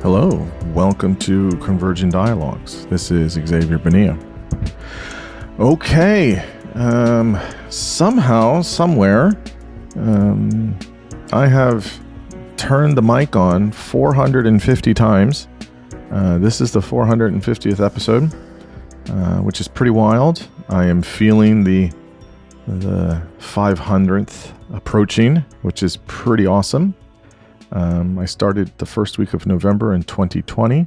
Hello, welcome to Convergent Dialogues. This is Xavier Bonilla. Okay, somehow, somewhere, I have turned the mic on 450 times. This is the 450th episode, which is pretty wild. I am feeling the 500th approaching, which is pretty awesome. I started the first week of November in 2020,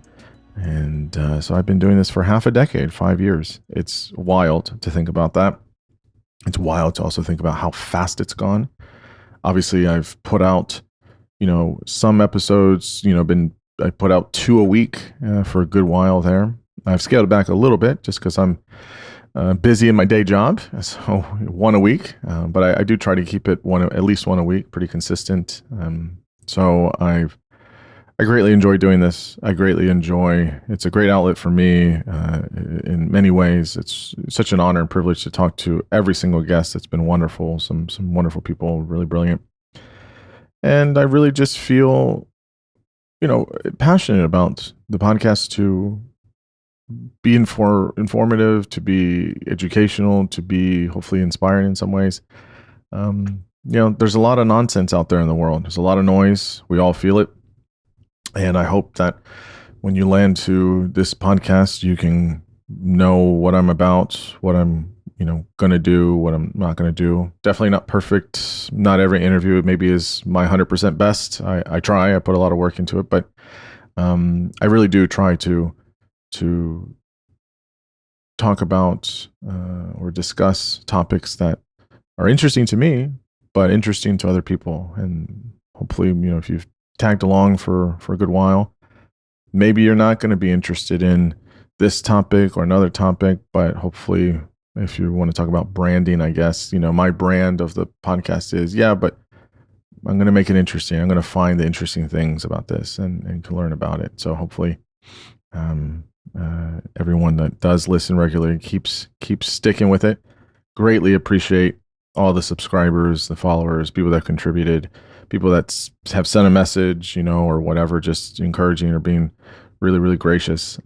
and so I've been doing this for half a decade, 5 years. It's wild to think about that. It's wild to also think about how fast it's gone. Obviously, I've put out, some episodes, I put out 2 a week for a good while there. I've scaled it back a little bit just because I'm busy in my day job, so 1 a week. But I do try to keep it at least 1 a week, pretty consistent. So I greatly enjoy doing this. It's a great outlet for me in many ways. It's such an honor and privilege to talk to every single guest. It's been wonderful. Some wonderful people, really brilliant. And I really just feel, passionate about the podcast to be informative, to be educational, to be hopefully inspiring in some ways. There's a lot of nonsense out there in the world. There's a lot of noise. We all feel it. And I hope that when you land to this podcast, you can know what I'm about, what I'm, going to do, what I'm not going to do. Definitely not perfect. Not every interview maybe is my 100% best. I try. I put a lot of work into it, but I really do try to talk about or discuss topics that are interesting to me, but interesting to other people. And hopefully, if you've tagged along for a good while, maybe you're not going to be interested in this topic or another topic, but hopefully if you want to talk about branding, I guess, my brand of the podcast is, but I'm going to make it interesting. I'm going to find the interesting things about this and to learn about it. So hopefully everyone that does listen regularly keeps sticking with it. Greatly appreciate all the subscribers, the followers, people that contributed, people that have sent a message, or whatever, just encouraging or being really, really gracious.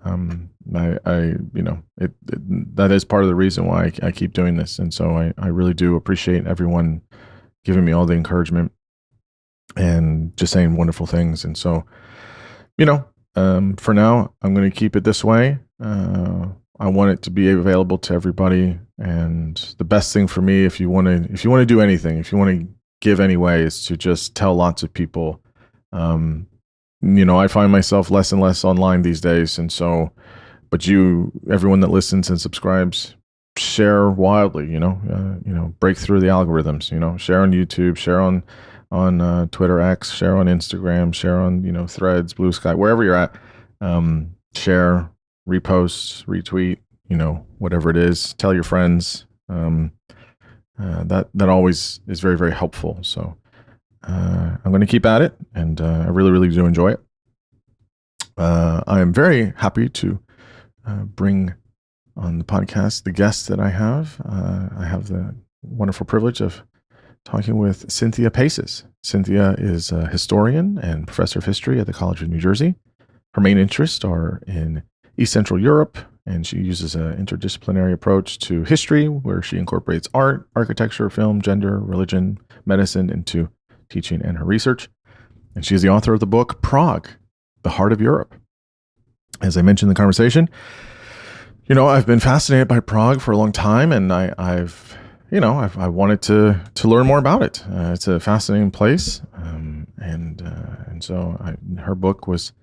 That is part of the reason why I keep doing this. And so I really do appreciate everyone giving me all the encouragement and just saying wonderful things. And so, for now, I'm going to keep it this way. I want it to be available to everybody. And the best thing for me, if you want to do anything, if you want to give any way, is to just tell lots of people. I find myself less and less online these days. And so, but everyone that listens and subscribes, share wildly, break through the algorithms, share on YouTube, share on Twitter X, share on Instagram, share on, Threads, Blue Sky, wherever you're at, share, repost, retweet, whatever it is, tell your friends. That always is very, very helpful. So I'm going to keep at it, and I really, really do enjoy it. I am very happy to bring on the podcast the guests that I have. I have the wonderful privilege of talking with Cynthia Paces. Cynthia is a historian and professor of history at the College of New Jersey. Her main interests are in East Central Europe, and she uses an interdisciplinary approach to history where she incorporates art, architecture, film, gender, religion, medicine into teaching and her research. And she is the author of the book Prague, the Heart of Europe. As I mentioned in the conversation, I've been fascinated by Prague for a long time, and I've wanted to learn more about it. It's a fascinating place, and so her book was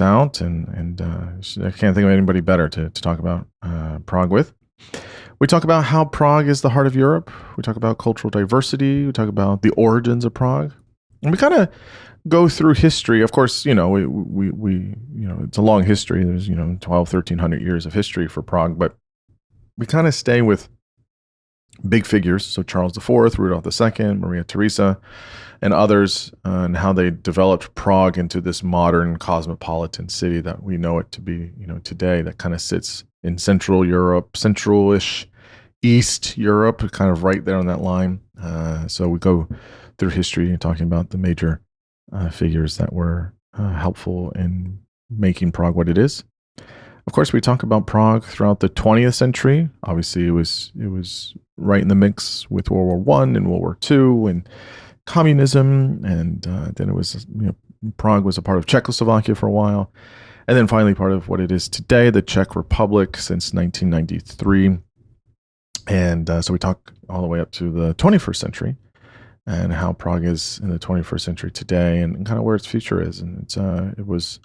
out, and I can't think of anybody better to talk about Prague with. We talk about how Prague is the heart of Europe. We talk about cultural diversity. We talk about the origins of Prague, and we kind of go through history. Of course, we it's a long history. There's 1,300 years of history for Prague, but we kind of stay with big figures. So Charles IV, Rudolph II, Maria Theresa, and others, and how they developed Prague into this modern cosmopolitan city that we know it to be, today, that kind of sits in Central Europe, Central-ish East Europe, kind of right there on that line. So we go through history and talking about the major figures that were helpful in making Prague what it is. Of course, we talk about Prague throughout the 20th century. Obviously, it was right in the mix with World War One and World War II and communism, and then it was Prague was a part of Czechoslovakia for a while, and then finally part of what it is today, the Czech Republic, since 1993. And so we talk all the way up to the 21st century and how Prague is in the 21st century today, and kind of where its future is. And it was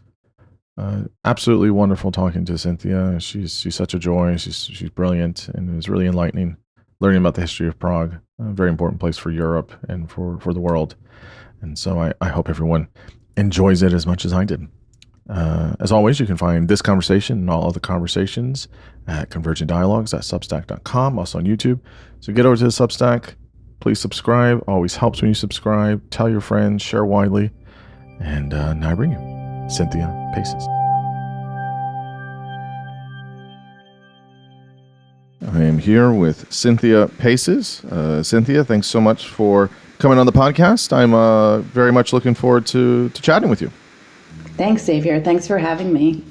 absolutely wonderful talking to Cynthia. She's such a joy. She's brilliant, and it was really enlightening learning about the history of Prague, a very important place for Europe and for the world. And so I hope everyone enjoys it as much as I did. As always, you can find this conversation and all other conversations at convergentdialogues.substack.com, also on YouTube. So get over to the Substack. Please subscribe. Always helps when you subscribe. Tell your friends, share widely. And now I bring you Cynthia Paces. I am here with Cynthia Paces. Cynthia, thanks so much for coming on the podcast. I'm very much looking forward to chatting with you. Thanks, Xavier. Thanks for having me.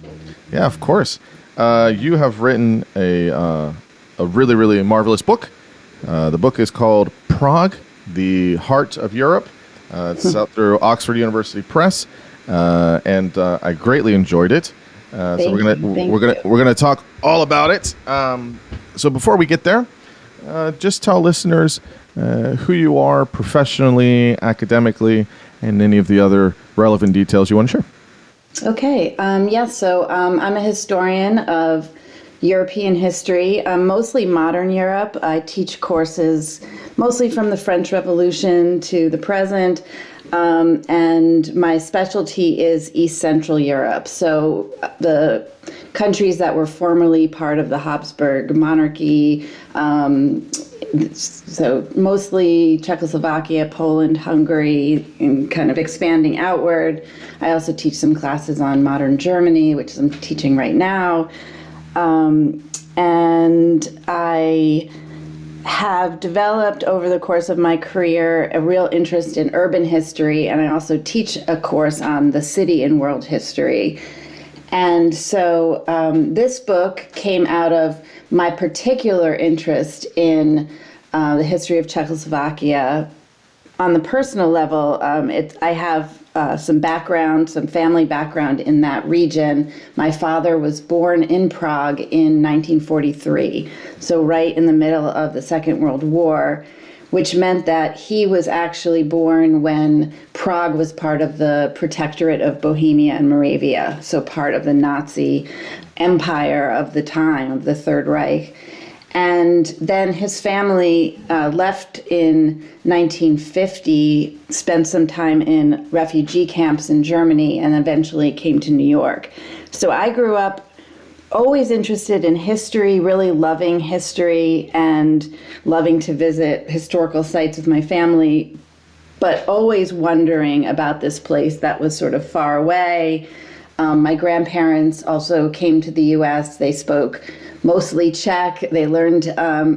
Yeah, of course. You have written a really, really marvelous book. The book is called Prague, the Heart of Europe. It's out through Oxford University Press, and I greatly enjoyed it. So we're gonna talk all about it. So before we get there, just tell listeners who you are professionally, academically, and any of the other relevant details you want to share. Okay. So I'm a historian of European history, mostly modern Europe. I teach courses mostly from the French Revolution to the present, and my specialty is East Central Europe. So the countries that were formerly part of the Habsburg monarchy, so mostly Czechoslovakia, Poland, Hungary, and kind of expanding outward. I also teach some classes on modern Germany, which I'm teaching right now. And I have developed over the course of my career a real interest in urban history, and I also teach a course on the city in world history. And so this book came out of my particular interest in the history of Czechoslovakia. On the personal level, I have some background, some family background in that region. My father was born in Prague in 1943, so right in the middle of the Second World War, which meant that he was actually born when Prague was part of the Protectorate of Bohemia and Moravia, so part of the Nazi empire of the time, of the Third Reich. And then his family left in 1950, spent some time in refugee camps in Germany, and eventually came to New York. So I grew up always interested in history, really loving history and loving to visit historical sites with my family, but always wondering about this place that was sort of far away. My grandparents also came to the U.S. They spoke mostly Czech. They learned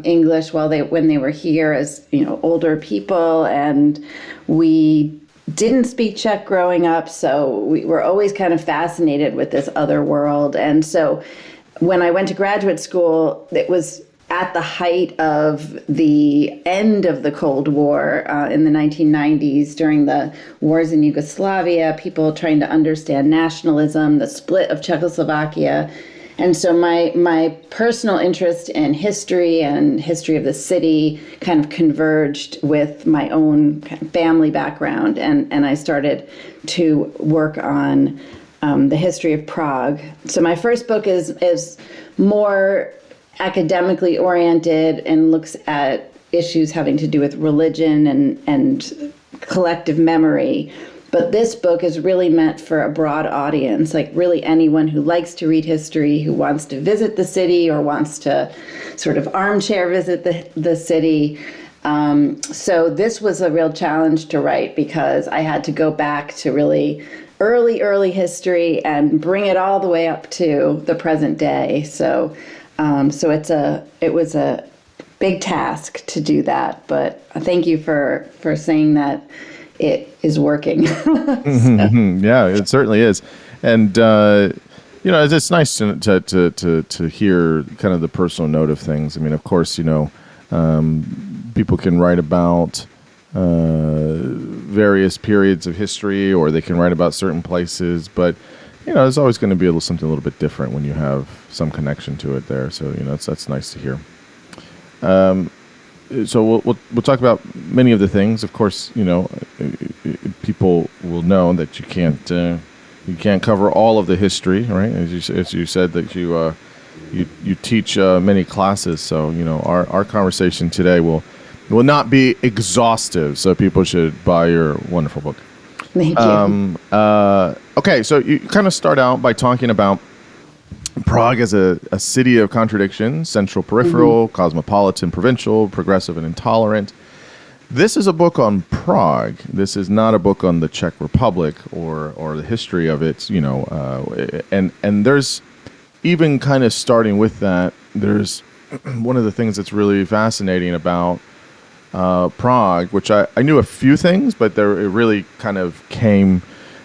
English when they were here as older people, and we didn't speak Czech growing up, so we were always kind of fascinated with this other world. And so when I went to graduate school, it was at the height of the end of the Cold War in the 1990s, during the wars in Yugoslavia, people trying to understand nationalism, the split of Czechoslovakia. And so my personal interest in history and history of the city kind of converged with my own kind of family background, and I started to work on the history of Prague. So my first book is more academically oriented and looks at issues having to do with religion and collective memory. But this book is really meant for a broad audience, like really anyone who likes to read history, who wants to visit the city or wants to sort of armchair visit the city. So this was a real challenge to write, because I had to go back to really early history and bring it all the way up to the present day. So it was a big task to do that, but thank you for saying that it is working. Yeah, it certainly is. And it's nice to hear kind of the personal note of things. I mean, of course, people can write about various periods of history, or they can write about certain places, but there's always going to be something a little bit different when you have some connection to it there. So that's nice to hear. So we'll talk about many of the things. Of course, people will know that you can't cover all of the history, right? As you said that you teach many classes. So our conversation today will not be exhaustive. So people should buy your wonderful book. Thank you. Okay, so you kind of start out by talking about Prague as a city of contradictions: central, peripheral, cosmopolitan, provincial, progressive, and intolerant. This is a book on Prague. This is not a book on the Czech Republic or the history of it. And there's even kind of starting with that. There's one of the things that's really fascinating about Prague, which I knew a few things, but it really kind of came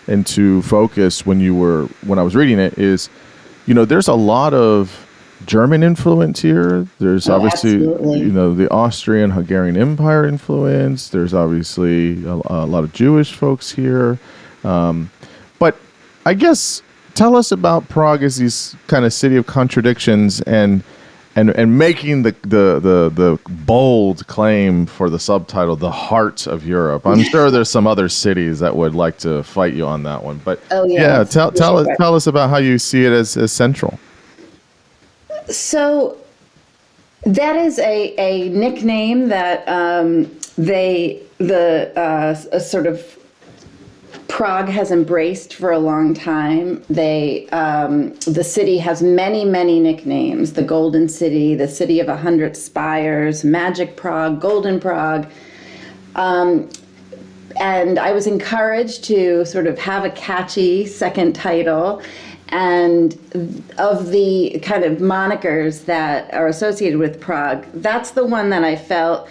into focus when I was reading it. Is there's a lot of German influence here. There's obviously absolutely. the Austrian-Hungarian Empire influence. There's obviously a lot of Jewish folks here, but I guess tell us about Prague as this kind of city of contradictions and making the bold claim for the subtitle, "The Heart of Europe." I'm sure there's some other cities that would like to fight you on that one, but tell us about how you see it as central. So that is a nickname that sort of Prague has embraced for a long time. The city has many, many nicknames: the Golden City, the City of 100 Spires, Magic Prague, Golden Prague. And I was encouraged to sort of have a catchy second title. And of the kind of monikers that are associated with Prague, that's the one that I felt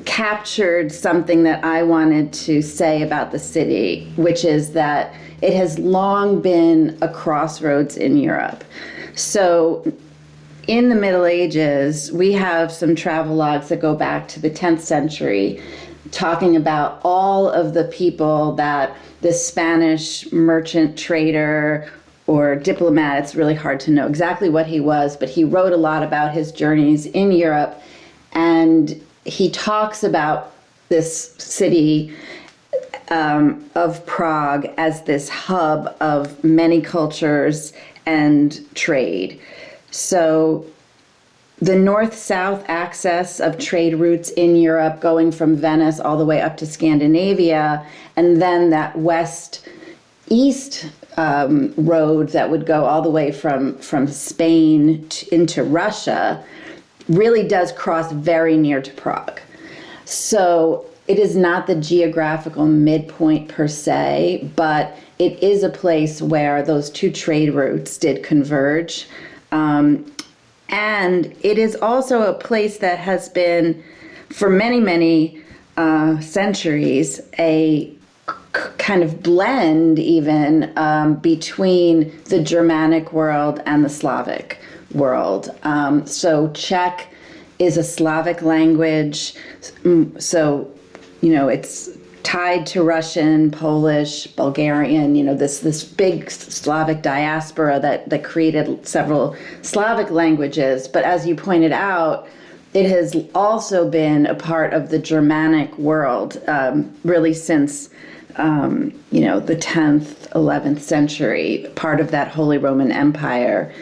captured something that I wanted to say about the city, which is that it has long been a crossroads in Europe. So in the Middle Ages, we have some travelogues that go back to the 10th century, talking about all of the people that this Spanish merchant, trader, or diplomat, it's really hard to know exactly what he was, but he wrote a lot about his journeys in Europe, and he talks about this city of Prague as this hub of many cultures and trade. So the north-south axis of trade routes in Europe, going from Venice all the way up to Scandinavia, and then that west-east road that would go all the way from Spain into Russia, really does cross very near to Prague. So it is not the geographical midpoint per se, but it is a place where those two trade routes did converge. And it is also a place that has been, for many, many centuries, a kind of blend even between the Germanic world and the Slavic world. So Czech is a Slavic language. So, it's tied to Russian, Polish, Bulgarian, this big Slavic diaspora that created several Slavic languages. But as you pointed out, it has also been a part of the Germanic world, really since, the 10th, 11th century, part of that Holy Roman Empire.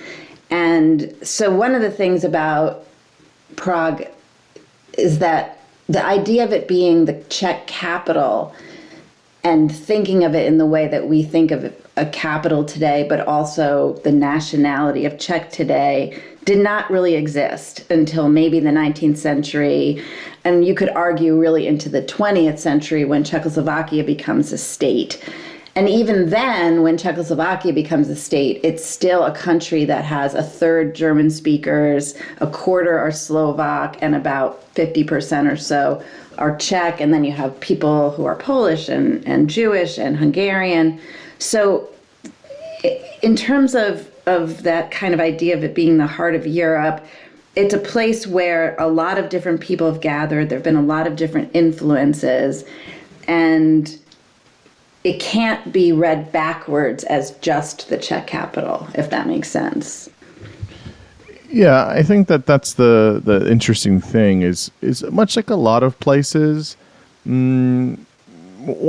And so one of the things about Prague is that the idea of it being the Czech capital and thinking of it in the way that we think of a capital today, but also the nationality of Czech today, did not really exist until maybe the 19th century. And you could argue really into the 20th century when Czechoslovakia becomes a state. And even then, when Czechoslovakia becomes a state, it's still a country that has a third German speakers, a quarter are Slovak, and about 50% or so are Czech. And then you have people who are Polish and Jewish and Hungarian. So in terms of that kind of idea of it being the heart of Europe, it's a place where a lot of different people have gathered. There have been a lot of different influences. And it can't be read backwards as just the Czech capital, if that makes sense. Yeah, I think that's the interesting thing is much like a lot of places. One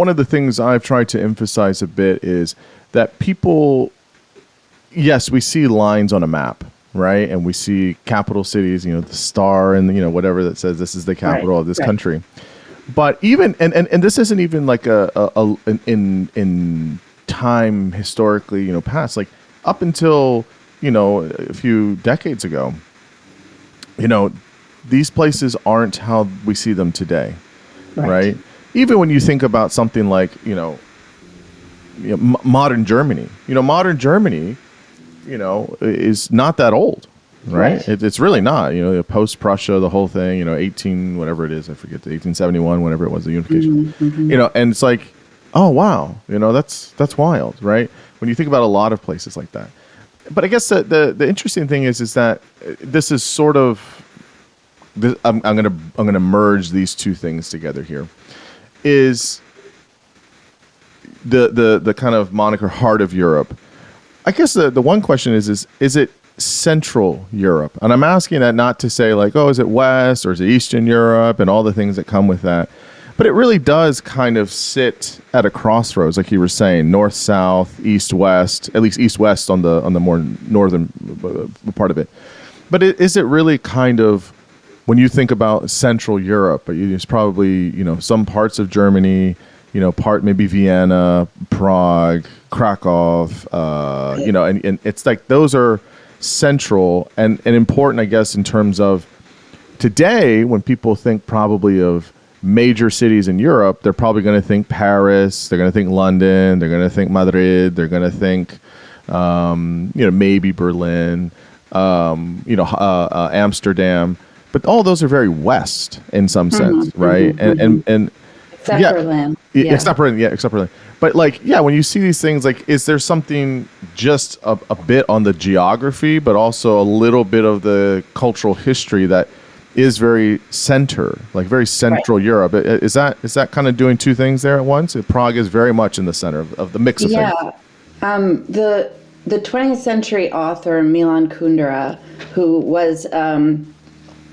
of the things I've tried to emphasize a bit is that people, yes, we see lines on a map, right? And we see capital cities, the star and, whatever that says this is the capital of this country. But even, and this isn't even like in time historically, past, like up until, a few decades ago, these places aren't how we see them today, right? Even when you think about something like, modern Germany, is not that old. Right. It's really not, post Prussia, the whole thing, 18, whatever it is, I forget, the 1871, whatever it was, the unification, and it's like, oh, wow, that's wild. Right. When you think about a lot of places like that. But I guess the interesting thing is that this is sort of, I'm going to merge these two things together here, is the kind of moniker heart of Europe. I guess the one question is it Central Europe? And I'm asking that not to say like, oh, is it West or is it Eastern Europe and all the things that come with that. But it really does kind of sit at a crossroads, like you were saying, north, south, east, west, at least east, west on the more northern part of it. But is it really kind of, when you think about Central Europe, it's probably, some parts of Germany, part maybe Vienna, Prague, Krakow, and it's like those are central and important, I guess, in terms of today, when people think probably of major cities in Europe, they're probably going to think Paris, they're going to think London, they're going to think Madrid, they're going to think, maybe Berlin, Amsterdam, but all those are very West in some sense, right? And except Berlin. Except Berlin. But when you see these things, like, is there something just a bit on the geography, but also a little bit of the cultural history that is very very central Europe? Is that kind of doing two things there at once? Prague is very much in the center of the mix of things. The 20th century author Milan Kundera, who was a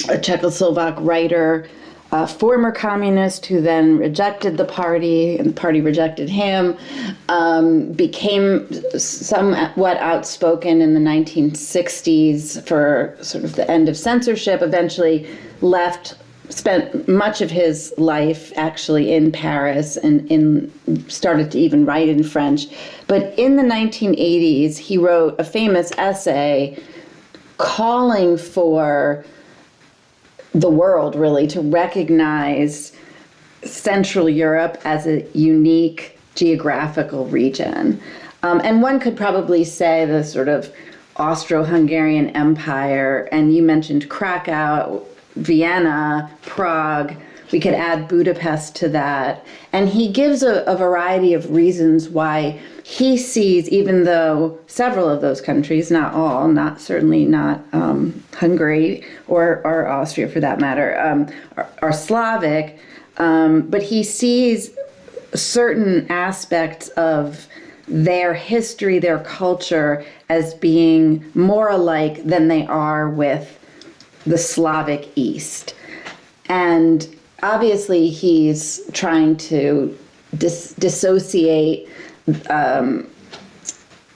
Czechoslovak writer, former communist who then rejected the party and the party rejected him, became somewhat outspoken in the 1960s for sort of the end of censorship, eventually spent much of his life actually in Paris and started to even write in French. But in the 1980s, he wrote a famous essay calling for the world really to recognize Central Europe as a unique geographical region. And one could probably say the sort of Austro-Hungarian Empire, and you mentioned Krakow, Vienna, Prague. We could add Budapest to that. And he gives a variety of reasons why he sees, even though several of those countries, not all, certainly not Hungary or Austria for that matter, are Slavic, but he sees certain aspects of their history, their culture, as being more alike than they are with the Slavic East. And obviously he's trying to dissociate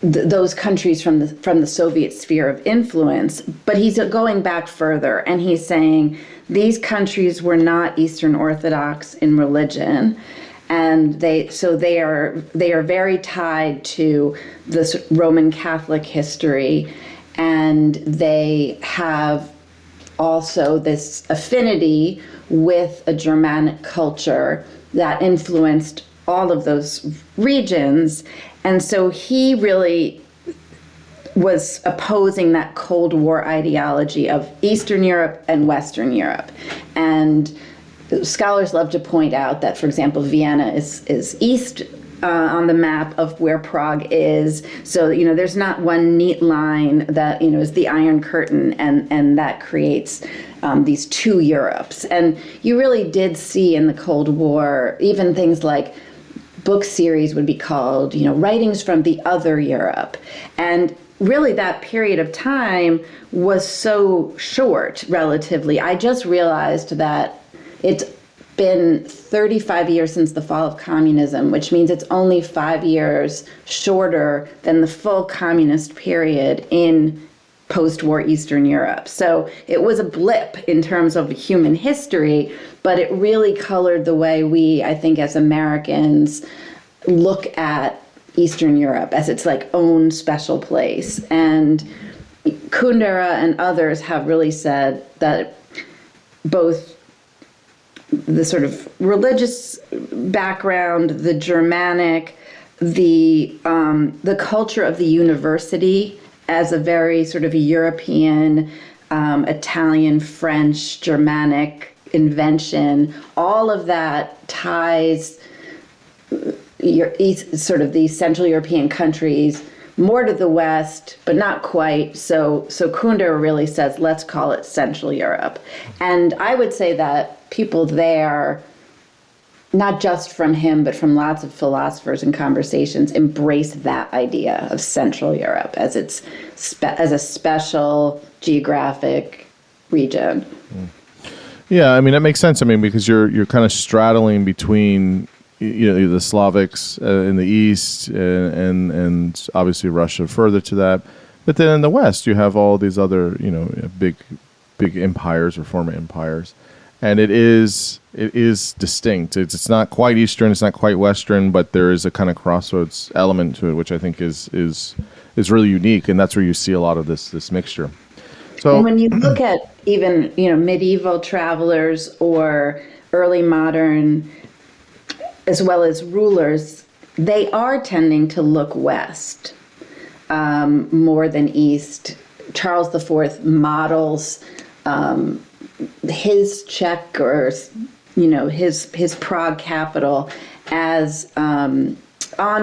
those countries from the Soviet sphere of influence, but he's going back further, and he's saying these countries were not Eastern Orthodox in religion, and they are very tied to the Roman Catholic history, and they have also this affinity with a Germanic culture that influenced all of those regions. And so he really was opposing that Cold War ideology of Eastern Europe and Western Europe. And scholars love to point out that, for example, Vienna is east on the map of where Prague is. So, there's not one neat line that, is the Iron Curtain, and that creates these two Europes. And you really did see in the Cold War, even things like book series would be called, Writings from the Other Europe. And really that period of time was so short, relatively. I just realized that it's been 35 years since the fall of communism, which means it's only 5 years shorter than the full communist period in post-war Eastern Europe. So it was a blip in terms of human history, but it really colored the way we, I think, as Americans, look at Eastern Europe as its own special place. And Kundera and others have really said that both the sort of religious background, the Germanic, the culture of the university as a very sort of European, Italian, French, Germanic invention, all of that ties sort of these Central European countries more to the West, but not quite. So Kundera really says, let's call it Central Europe. And I would say that people there, not just from him, but from lots of philosophers and conversations, embrace that idea of Central Europe as as a special geographic region. Yeah, I mean, that makes sense. I mean, because you're kind of straddling between the Slavics in the east and obviously Russia further to that, but then in the west you have all these other big empires or former empires, and it is distinct. It's not quite Eastern, it's not quite Western, but there is a kind of crossroads element to it, which I think is really unique, and that's where you see a lot of this mixture. So, and when you look at even medieval travelers or early modern, as well as rulers, they are tending to look west more than east. Charles IV models his Czech or his Prague capital as on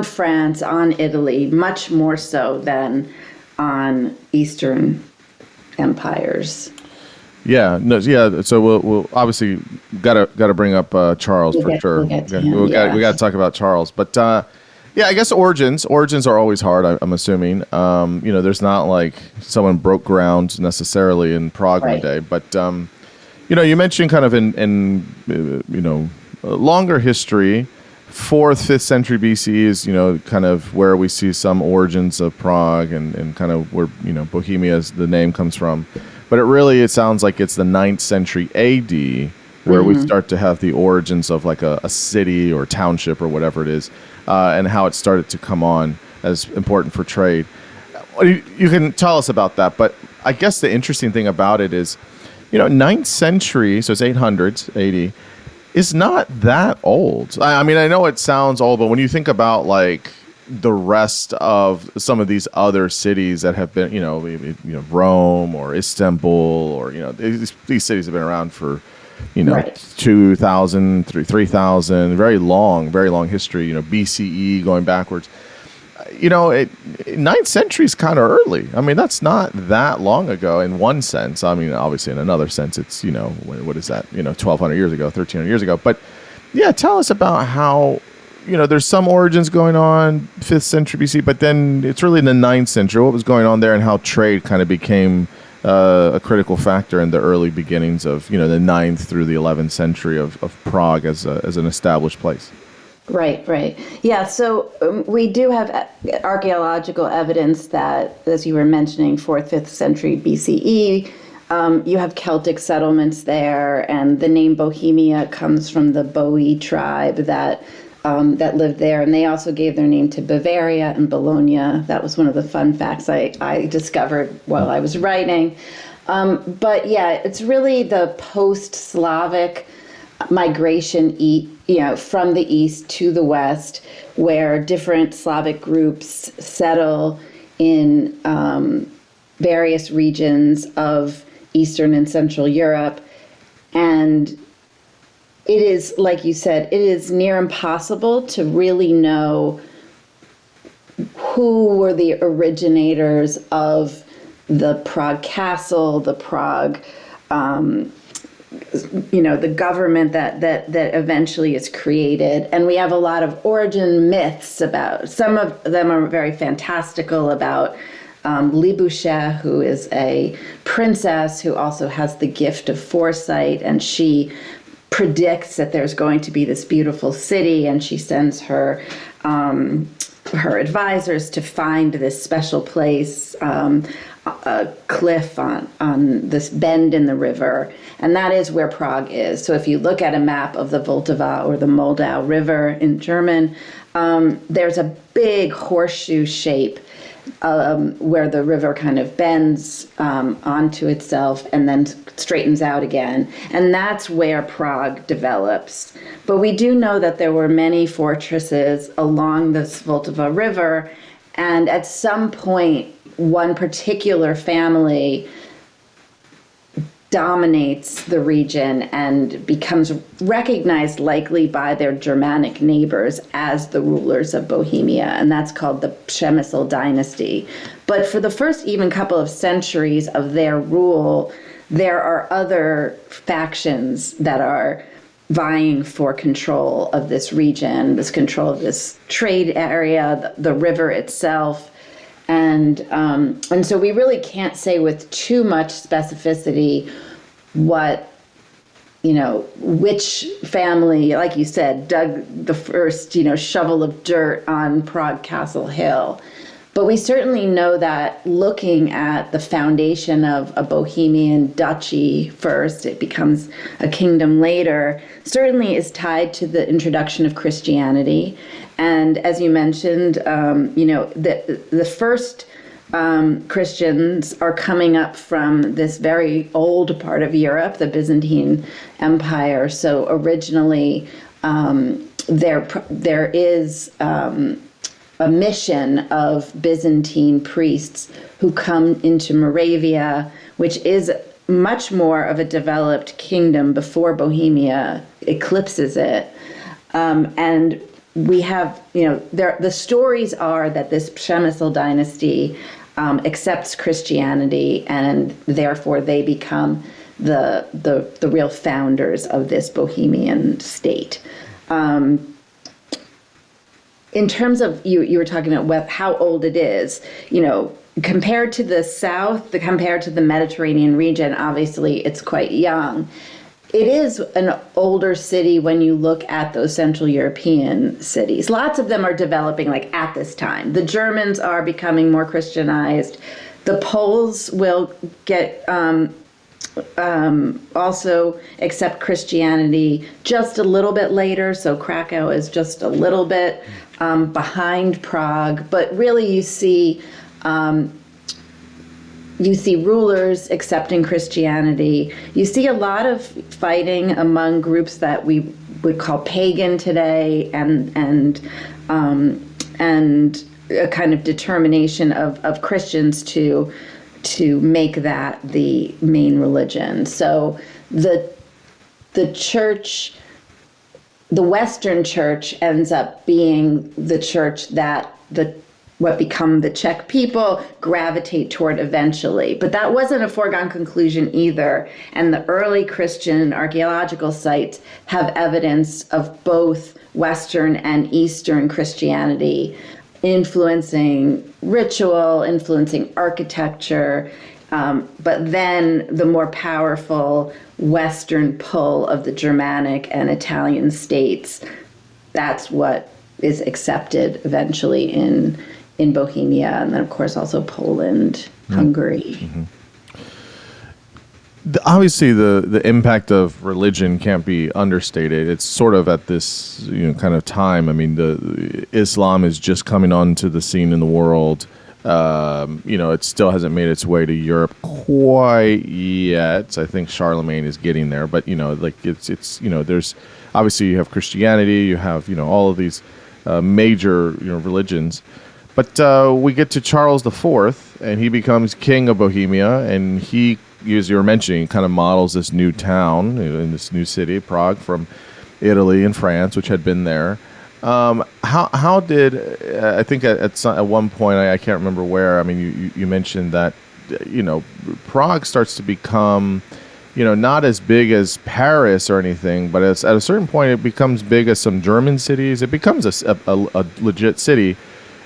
France, on Italy, much more so than on Eastern empires. Yeah, no, yeah. So we'll obviously gotta bring up Charles for sure. We got to talk about Charles, but yeah, I guess origins are always hard. I'm assuming. There's not like someone broke ground necessarily in Prague one day, but you mentioned kind of in longer history. 4th, 5th century BC is kind of where we see some origins of Prague and kind of where Bohemia, as the name comes from. But it sounds like it's the 9th century AD where we start to have the origins of like a city or township or whatever it is, and how it started to come on as important for trade. You can tell us about that, but I guess the interesting thing about it is, 9th century, so it's 800s AD, is not that old. I mean, I know it sounds old, but when you think about like the rest of some of these other cities that have been, Rome or Istanbul or, these cities have been around for, 2,000, 3,000, very long history, BCE going backwards. 9th century is kind of early. I mean, that's not that long ago in one sense. I mean, obviously in another sense, it's, what is that? 1,200 years ago, 1,300 years ago. But yeah, tell us about how, there's some origins going on 5th century BC, but then it's really in the 9th century. What was going on there and how trade kind of became a critical factor in the early beginnings of, the 9th through the 11th century of Prague as an established place. Right. Yeah, so we do have archaeological evidence that, as you were mentioning, 4th, 5th century BCE, you have Celtic settlements there, and the name Bohemia comes from the Boii tribe that lived there, and they also gave their name to Bavaria and Bologna. That was one of the fun facts I discovered while I was writing. But yeah, it's really the post-Slavic migration from the east to the west, where different Slavic groups settle in various regions of Eastern and Central Europe. And it is, like you said, it is near impossible to really know who were the originators of the Prague castle, the Prague, the government that eventually is created. And we have a lot of origin myths about, some of them are very fantastical, about Libusha, who is a princess who also has the gift of foresight, and she predicts that there's going to be this beautiful city, and she sends her advisors to find this special place, a cliff on this bend in the river, and that is where Prague is. So if you look at a map of the Vltava, or the Moldau River in German, there's a big horseshoe shape where the river kind of bends onto itself and then straightens out again. And that's where Prague develops. But we do know that there were many fortresses along the Vltava River, and at some point, one particular family dominates the region and becomes recognized, likely by their Germanic neighbors, as the rulers of Bohemia, and that's called the Przemysl dynasty. But for the first even couple of centuries of their rule, there are other factions that are vying for control of this region, this control of this trade area, the river itself. And so we really can't say with too much specificity what, which family, like you said, dug the first, shovel of dirt on Prague Castle Hill. But we certainly know that looking at the foundation of a Bohemian duchy first, it becomes a kingdom later, certainly is tied to the introduction of Christianity. And as you mentioned, the first Christians are coming up from this very old part of Europe, the Byzantine Empire. So originally, there is a mission of Byzantine priests who come into Moravia, which is much more of a developed kingdom before Bohemia eclipses it. And we have, the stories are that this Przemysl dynasty accepts Christianity, and therefore they become the real founders of this Bohemian state. In terms of, you were talking about how old it is, compared to the south, compared to the Mediterranean region, obviously it's quite young. It is an older city when you look at those Central European cities. Lots of them are developing at this time. The Germans are becoming more Christianized. The Poles will get also accept Christianity just a little bit later. So Krakow is just a little bit behind Prague. But really you see rulers accepting Christianity. You see a lot of fighting among groups that we would call pagan today, and a kind of determination of Christians to make that the main religion. So the church, the Western church, ends up being the church that what become the Czech people gravitate toward eventually. But that wasn't a foregone conclusion either. And the early Christian archaeological sites have evidence of both Western and Eastern Christianity influencing ritual, influencing architecture, but then the more powerful Western pull of the Germanic and Italian states, that's what is accepted eventually in Bohemia, and then of course also Poland, Hungary. Mm-hmm. Obviously, the impact of religion can't be understated. It's sort of at this kind of time. I mean, the Islam is just coming onto the scene in the world. It still hasn't made its way to Europe quite yet. I think Charlemagne is getting there, but there's obviously you have Christianity, you have all of these major religions. But we get to Charles IV, and he becomes king of Bohemia, and he, as you were mentioning, kind of models this new town in this new city, Prague, from Italy and France, which had been there. How did I think at one point, I can't remember where. I mean, you mentioned that Prague starts to become not as big as Paris or anything, but at a certain point it becomes big as some German cities. It becomes a legit city.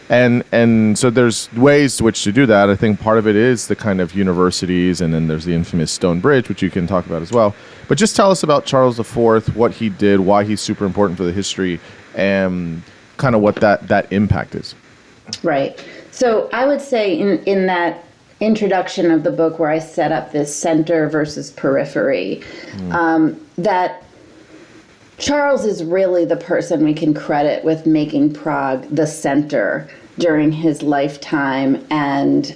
And so there's ways to which to do that. I think part of it is the kind of universities, and then there's the infamous Stone Bridge, which you can talk about as well. But just tell us about Charles IV, what he did, why he's super important for the history, and kind of what that impact is. Right. So I would say in that introduction of the book where I set up this center versus periphery, that Charles is really the person we can credit with making Prague the center during his lifetime, and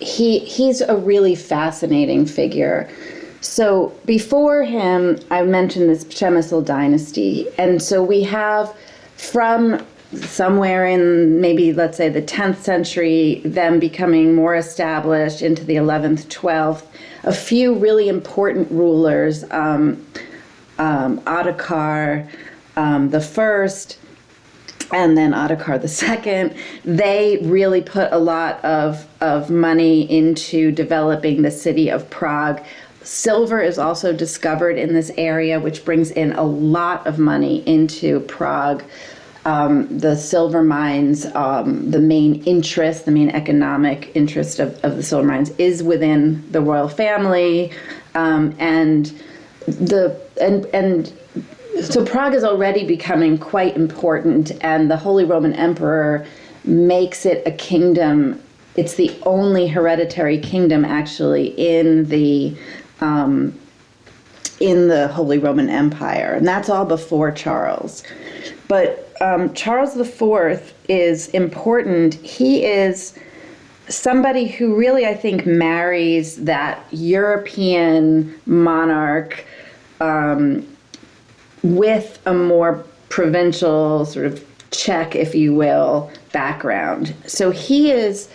he's a really fascinating figure. So before him, I mentioned this Przemysl dynasty, and so we have from somewhere in maybe, let's say, the 10th century, them becoming more established into the 11th, 12th, a few really important rulers, Ottokar the first, and then Ottokar the second. They really put a lot of money into developing the city of Prague. Silver is also discovered in this area, which brings in a lot of money into Prague. The silver mines, the main economic interest of the silver mines is within the royal family, and so Prague is already becoming quite important, and the Holy Roman Emperor makes it a kingdom. It's the only hereditary kingdom actually in the Holy Roman Empire, and that's all before Charles. But Charles IV is important. He is somebody who really, I think, marries that European monarch with a more provincial, sort of Czech, if you will, background. So he is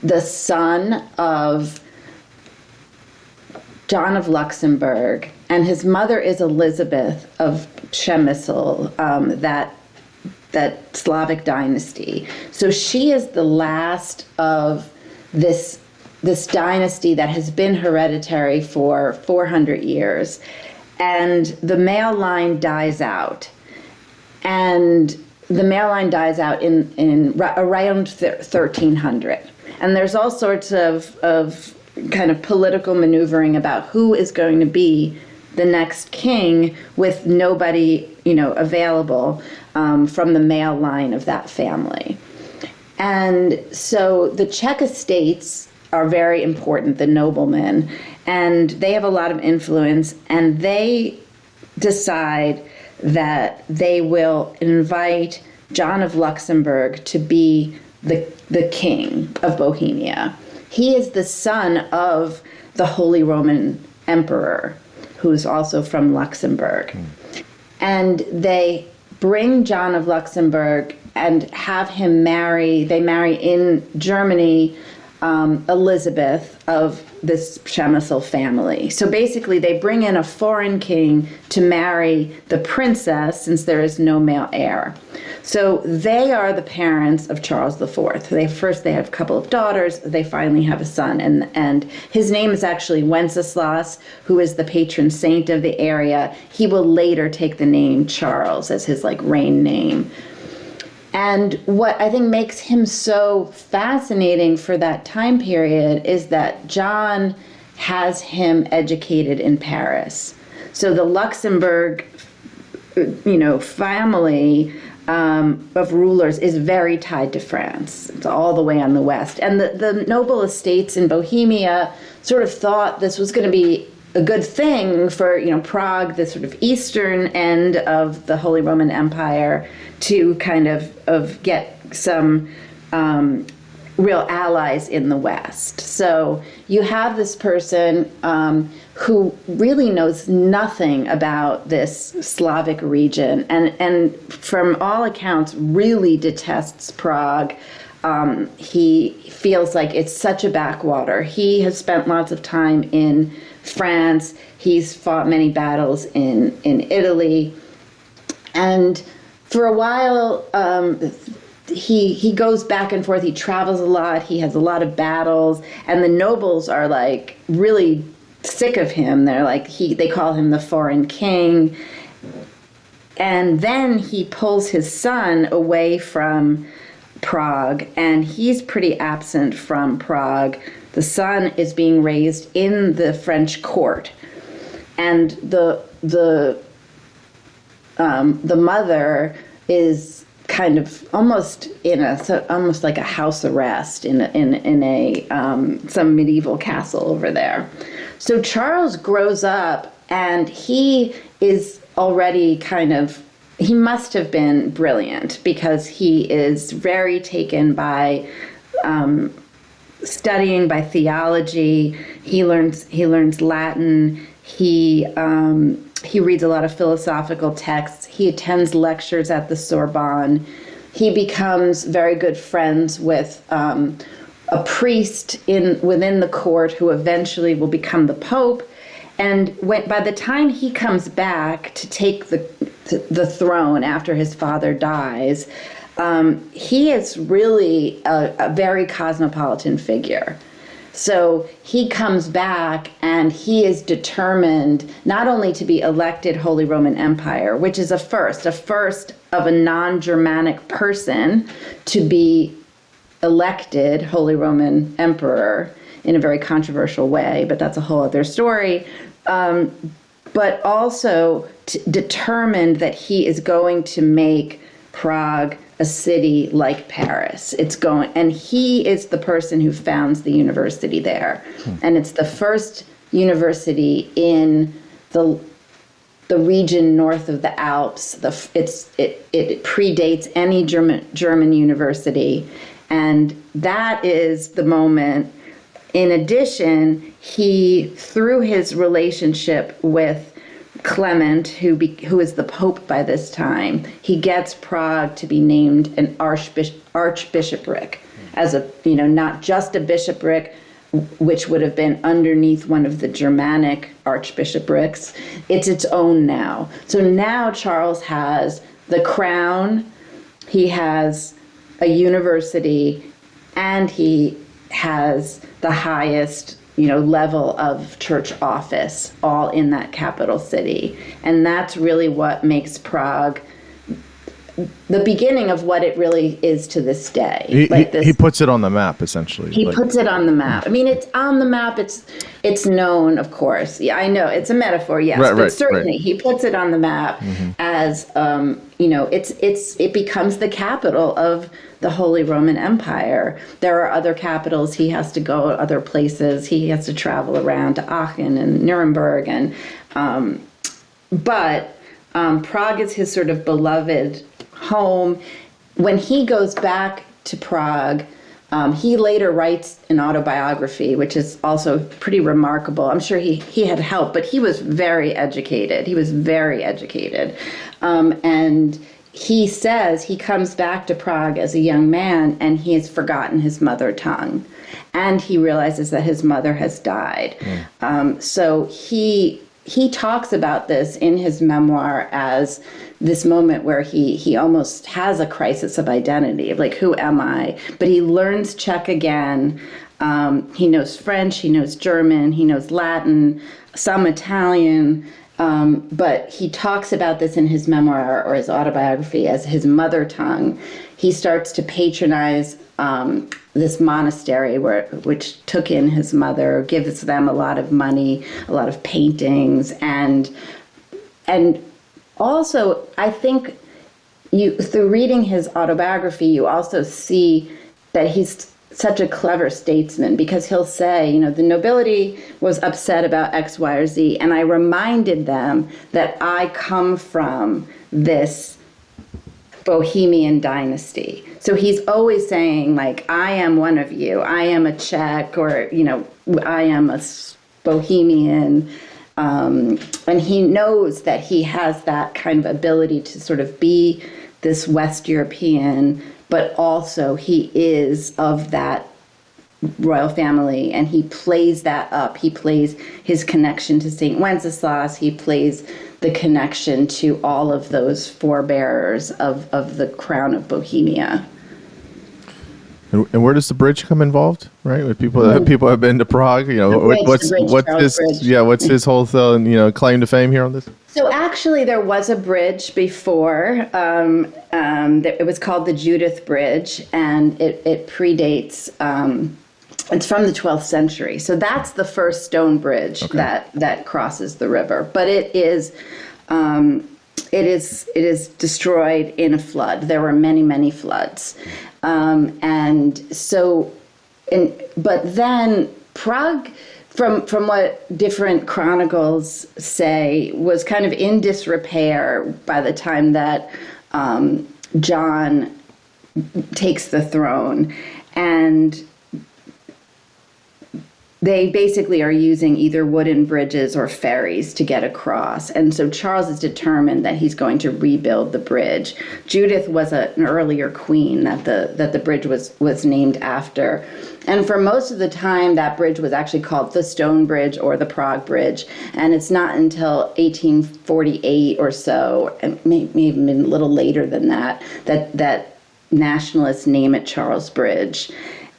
the son of John of Luxembourg, and his mother is Elizabeth of Przemysl, that Slavic dynasty. So she is the last of this dynasty that has been hereditary for 400 years. And the male line dies out. And the male line dies out in around 1300. And there's all sorts of kind of political maneuvering about who is going to be the next king with nobody, available from the male line of that family. And so the Czech estates are very important, the noblemen, and they have a lot of influence, and they decide that they will invite John of Luxembourg to be the king of Bohemia. He is the son of the Holy Roman Emperor, who's also from Luxembourg. And they bring John of Luxembourg and have him marry in Germany, Elizabeth of this Przemysl family. So basically they bring in a foreign king to marry the princess, since there is no male heir. So they are the parents of Charles IV. They have a couple of daughters, they finally have a son, and his name is actually Wenceslas, who is the patron saint of the area. He will later take the name Charles as his reign name. And what I think makes him so fascinating for that time period is that John has him educated in Paris. So the Luxembourg, family of rulers is very tied to France. It's all the way on the west. And the noble estates in Bohemia sort of thought this was going to be a good thing for, Prague, the sort of eastern end of the Holy Roman Empire, to kind of get some real allies in the West. So you have this person who really knows nothing about this Slavic region, and from all accounts really detests Prague. He feels like it's such a backwater. He has spent lots of time in France. He's fought many battles in Italy. And for a while, he goes back and forth. He travels a lot. He has a lot of battles. And the nobles are like really sick of him. They're like, they call him the foreign king. And then he pulls his son away from Prague, and he's pretty absent from Prague. The son is being raised in the French court, and the mother is kind of almost almost like a house arrest in a some medieval castle over there. So Charles grows up, and he is already he must have been brilliant, because he is very taken by studying, by theology. He learns Latin. He reads a lot of philosophical texts. He attends lectures at the Sorbonne. He becomes very good friends with a priest within the court who eventually will become the Pope. And by the time he comes back to take the throne after his father dies, he is really a very cosmopolitan figure. So he comes back, and he is determined not only to be elected Holy Roman Empire, which is a first of a non-Germanic person to be elected Holy Roman Emperor in a very controversial way, but that's a whole other story. But also determined that he is going to make Prague a city like Paris. And he is the person who founds the university there. And it's the first university in the region north of the Alps. It predates any German university. And that is the moment. In addition, he, through his relationship with Clement, who is the Pope by this time, he gets Prague to be named an archbishopric, as not just a bishopric, which would have been underneath one of the Germanic archbishoprics. It's its own now. So now Charles has the crown, he has a university, and he has the highest level of church office, all in that capital city. And that's really what makes Prague the beginning of what it really is to this day. He puts it on the map, essentially. He puts it on the map. I mean, it's on the map. It's known, of course. Yeah, I know. It's a metaphor, yes. But certainly he puts it on the map as, it becomes the capital of the Holy Roman Empire. There are other capitals. He has to go other places. He has to travel around to Aachen and Nuremberg. But Prague is his sort of beloved home. When he goes back to Prague, he later writes an autobiography, which is also pretty remarkable. I'm sure he had help, but he was very educated. And he says he comes back to Prague as a young man, and he has forgotten his mother tongue. And he realizes that his mother has died. So he talks about this in his memoir as this moment where he almost has a crisis of identity, of like, who am I? But he learns Czech again. He knows French, he knows German, he knows Latin, some Italian. But he talks about this in his memoir or his autobiography as his mother tongue. He starts to patronize this monastery which took in his mother, gives them a lot of money, a lot of paintings, and also I think through reading his autobiography, you also see that he's such a clever statesman, because he'll say, the nobility was upset about X, Y, or Z, and I reminded them that I come from this Bohemian dynasty. So he's always saying, like, I am one of you. I am a Czech, or, I am a Bohemian. And he knows that he has that kind of ability to sort of be this West European, but also he is of that royal family, and he plays that up. He plays his connection to St. Wenceslas. He plays the connection to all of those forebearers of the crown of Bohemia. And where does the bridge come involved? Right, with people have been to Prague. What's his whole claim to fame here on this? So actually, there was a bridge before. It was called the Judith Bridge, and it predates. It's from the 12th century. So that's the first stone bridge that crosses the river. But it is destroyed in a flood. There were many floods. But then Prague, from what different chronicles say, was kind of in disrepair by the time that John takes the throne. And they basically are using either wooden bridges or ferries to get across. And so Charles is determined that he's going to rebuild the bridge. Judith was an earlier queen that the bridge was named after. And for most of the time, that bridge was actually called the Stone Bridge or the Prague Bridge. And it's not until 1848 or so, and maybe even a little later than that nationalists name it Charles Bridge.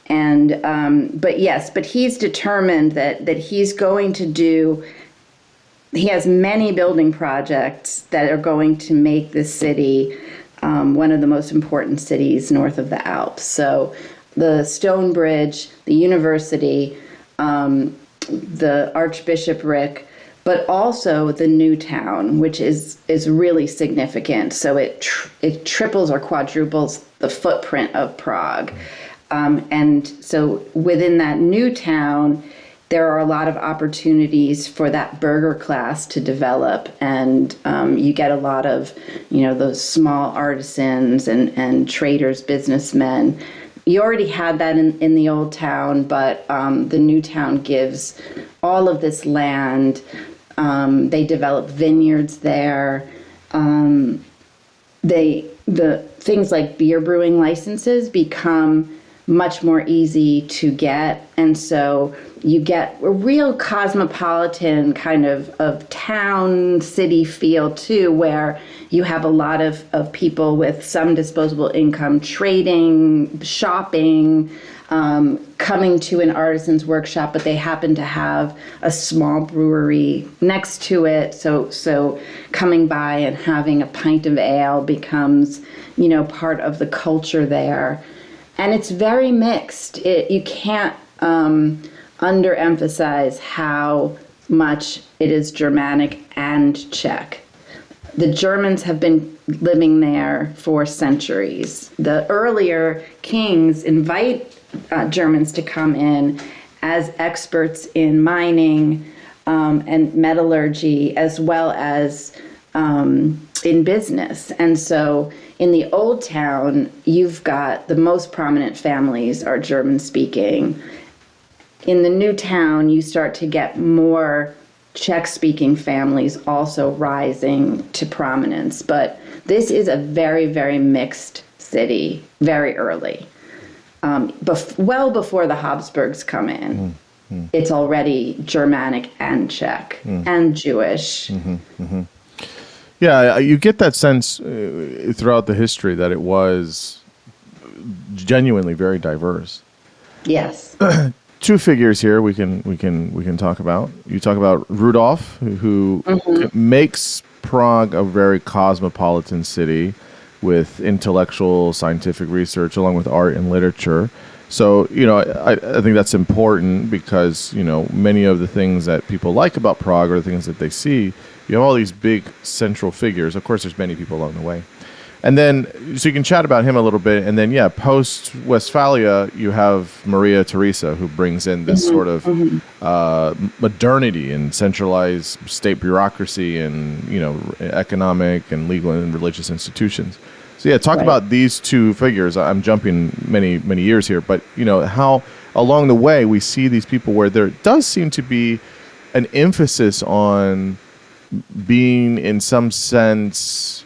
And but he's determined that he's going to do. He has many building projects that are going to make this city one of the most important cities north of the Alps. So the Stone Bridge, the university, the archbishopric, but also the new town, which is really significant. So it triples or quadruples the footprint of Prague. And so within that new town, there are a lot of opportunities for that burger class to develop. And you get a lot of, those small artisans and traders, businessmen. You already had that in the old town, but the new town gives all of this land. They develop vineyards there. The things like beer brewing licenses become much more easy to get. And so you get a real cosmopolitan kind of town city feel too, where you have a lot of people with some disposable income trading, shopping, coming to an artisan's workshop, but they happen to have a small brewery next to it. So coming by and having a pint of ale becomes, part of the culture there. And it's very mixed. You can't underemphasize how much it is Germanic and Czech. The Germans have been living there for centuries. The earlier kings invite Germans to come in as experts in mining and metallurgy, as well as in business. And so in the old town, you've got the most prominent families are German speaking. In the new town, you start to get more Czech speaking families also rising to prominence. But this is a very, very mixed city, very early. Well before the Habsburgs come in. It's already Germanic and Czech and Jewish. Yeah, you get that sense throughout the history that it was genuinely very diverse. Yes. Two figures here we can talk about. You talk about Rudolph, who makes Prague a very cosmopolitan city with intellectual, scientific research, along with art and literature. So, I think that's important because, many of the things that people like about Prague are the things that they see. You have all these big central figures. Of course, there's many people along the way. And then, so you can chat about him a little bit. And then, post-Westphalia, you have Maria Theresa, who brings in this sort of modernity and centralized state bureaucracy and, economic and legal and religious institutions. So, talk about these two figures. I'm jumping many, many years here. But, how along the way we see these people where there does seem to be an emphasis on being, in some sense,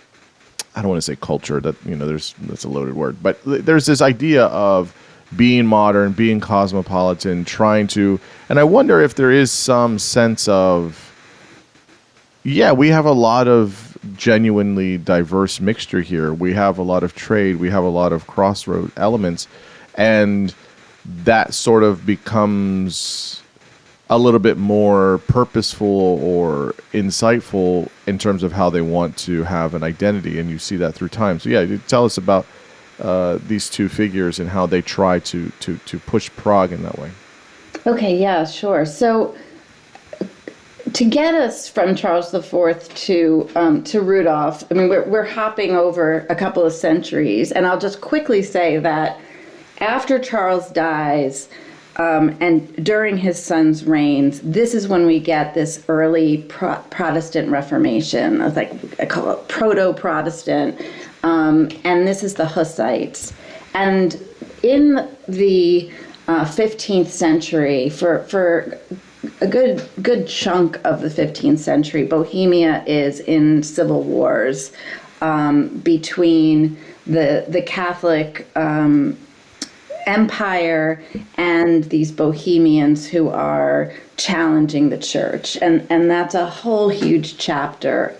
I don't want to say culture. That's a loaded word, but there's this idea of being modern, being cosmopolitan, trying to, and I wonder if there is some sense of, yeah, we have a lot of genuinely diverse mixture here. We have a lot of trade. We have a lot of crossroad elements, and that sort of becomes a little bit more purposeful or insightful in terms of how they want to have an identity, and you see that through time. So yeah, tell us about these two figures and how they try to push Prague in that way. Okay, yeah, sure. So to get us from Charles IV to Rudolph, I mean, we're hopping over a couple of centuries, and I'll just quickly say that after Charles dies, and during his son's reigns, this is when we get this early Protestant Reformation. I call it proto-Protestant, and this is the Hussites. And in the 15th century, for a good chunk of the 15th century, Bohemia is in civil wars between the Catholic empire and these Bohemians who are challenging the church. And that's a whole huge chapter.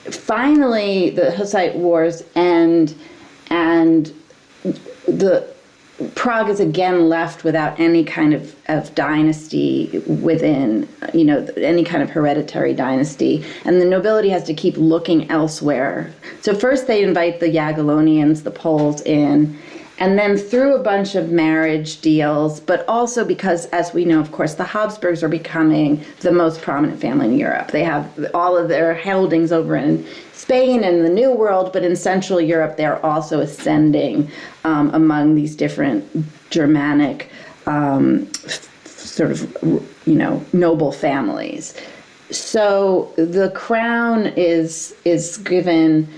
Finally, the Hussite Wars end, and the Prague is again left without any kind of dynasty within, any kind of hereditary dynasty. And the nobility has to keep looking elsewhere. So first they invite the Jagiellonians, the Poles, in, and then through a bunch of marriage deals, but also because, as we know, of course, the Habsburgs are becoming the most prominent family in Europe. They have all of their holdings over in Spain and the New World, but in Central Europe, they're also ascending among these different Germanic noble families. So the crown is given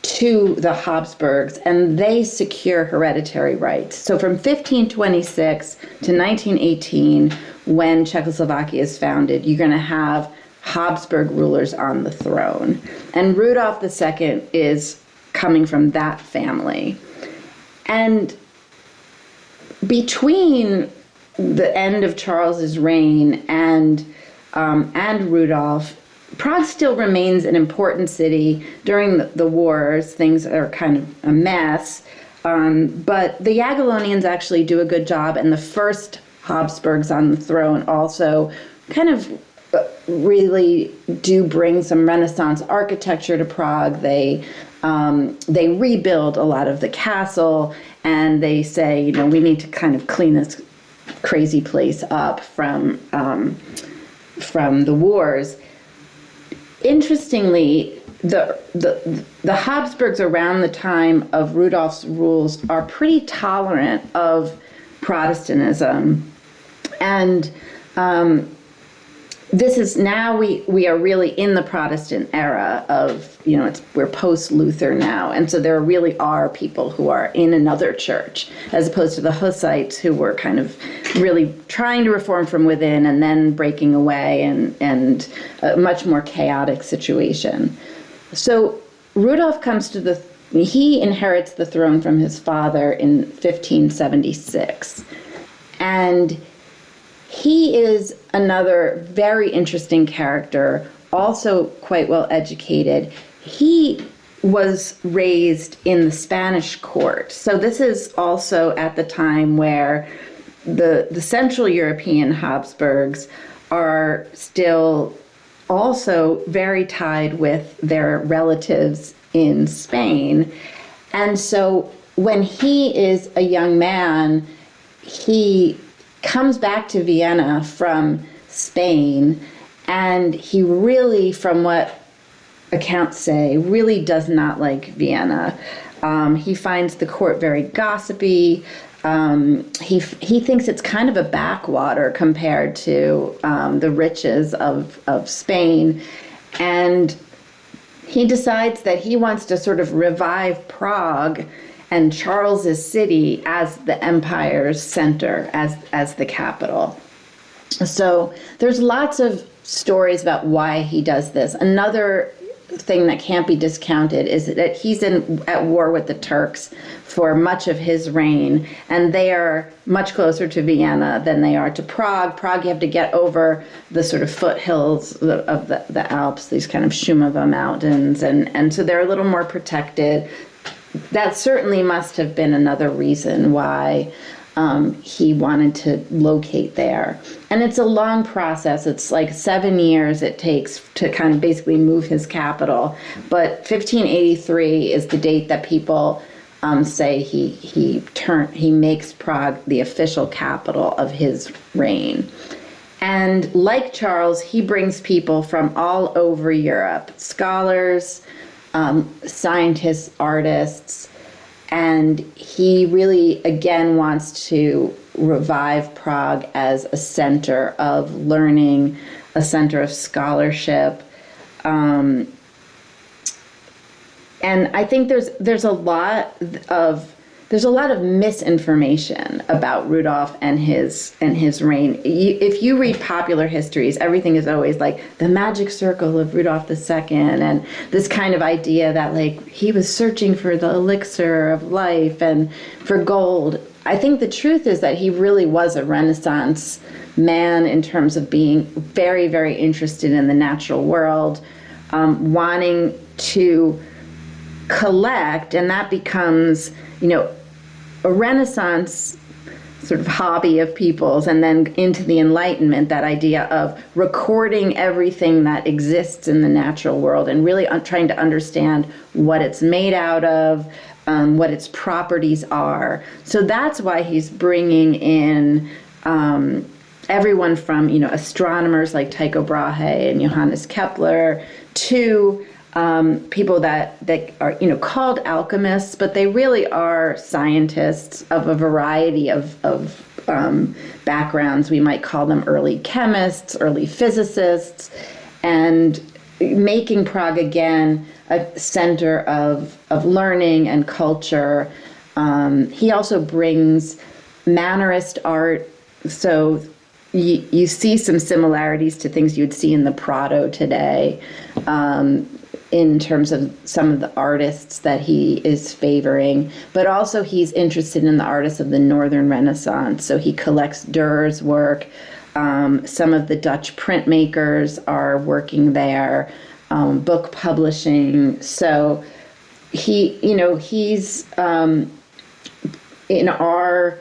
to the Habsburgs, and they secure hereditary rights. So from 1526 to 1918, when Czechoslovakia is founded, you're going to have Habsburg rulers on the throne. And Rudolph II is coming from that family. And between the end of Charles's reign and Rudolph, Prague still remains an important city. During the wars, things are kind of a mess. But the Jagiellonians actually do a good job, and the first Habsburgs on the throne also kind of really do bring some Renaissance architecture to Prague. They rebuild a lot of the castle, and they say, we need to kind of clean this crazy place up from the wars. Interestingly, the Habsburgs around the time of Rudolph's rules are pretty tolerant of Protestantism, and this is now we are really in the Protestant era of, we're post-Luther now, and so there really are people who are in another church, as opposed to the Hussites, who were kind of really trying to reform from within and then breaking away, and a much more chaotic situation. So Rudolph he inherits the throne from his father in 1576, and he is another very interesting character, also quite well educated. He was raised in the Spanish court. So this is also at the time where the Central European Habsburgs are still also very tied with their relatives in Spain. And so when he is a young man, he comes back to Vienna from Spain, and he really, from what accounts say, really does not like Vienna. He finds the court very gossipy. He thinks it's kind of a backwater compared to the riches of Spain, and he decides that he wants to sort of revive Prague and Charles's city as the empire's center, as the capital. So there's lots of stories about why he does this. Another thing that can't be discounted is that he's at war with the Turks for much of his reign, and they are much closer to Vienna than they are to Prague. Prague, you have to get over the sort of foothills of the Alps, these kind of Shumava mountains, and so they're a little more protected. That certainly must have been another reason why he wanted to locate there. And it's a long process. It's like 7 years it takes to kind of basically move his capital. But 1583 is the date that people say he makes Prague the official capital of his reign. And like Charles, he brings people from all over Europe, scholars, scientists, artists, and he really, again, wants to revive Prague as a center of learning, a center of scholarship. And I think there's a lot of misinformation about Rudolph and his reign. If you read popular histories, everything is always like the magic circle of Rudolph II, and this kind of idea that like he was searching for the elixir of life and for gold. I think the truth is that he really was a Renaissance man in terms of being very, very interested in the natural world, wanting to collect, and that becomes, a Renaissance sort of hobby of people's, and then into the Enlightenment, that idea of recording everything that exists in the natural world and really trying to understand what it's made out of, what its properties are. So that's why he's bringing in everyone from, astronomers like Tycho Brahe and Johannes Kepler to people that are, called alchemists, but they really are scientists of a variety of backgrounds. We might call them early chemists, early physicists, and making Prague again a center of learning and culture. He also brings Mannerist art, so you see some similarities to things you'd see in the Prado today, in terms of some of the artists that he is favoring, but also he's interested in the artists of the Northern Renaissance. So he collects Durer's work. Some of the Dutch printmakers are working there, book publishing. So he's in our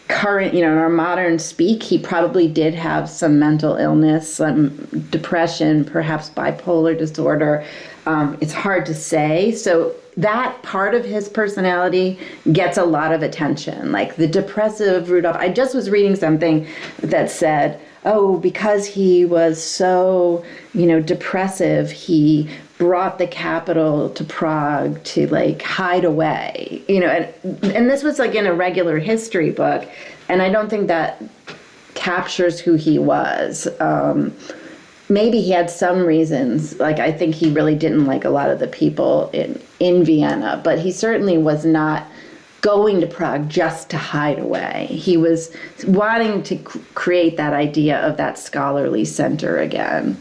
current, in our modern speak, he probably did have some mental illness, some depression, perhaps bipolar disorder. It's hard to say. So that part of his personality gets a lot of attention, like the depressive Rudolph. I just was reading something that said, oh, because he was so, depressive, he brought the capital to Prague to like hide away, and this was like in a regular history book, and I don't think that captures who he was. Maybe he had some reasons, like I think he really didn't like a lot of the people in Vienna, but he certainly was not going to Prague just to hide away. He was wanting to create that idea of that scholarly center again.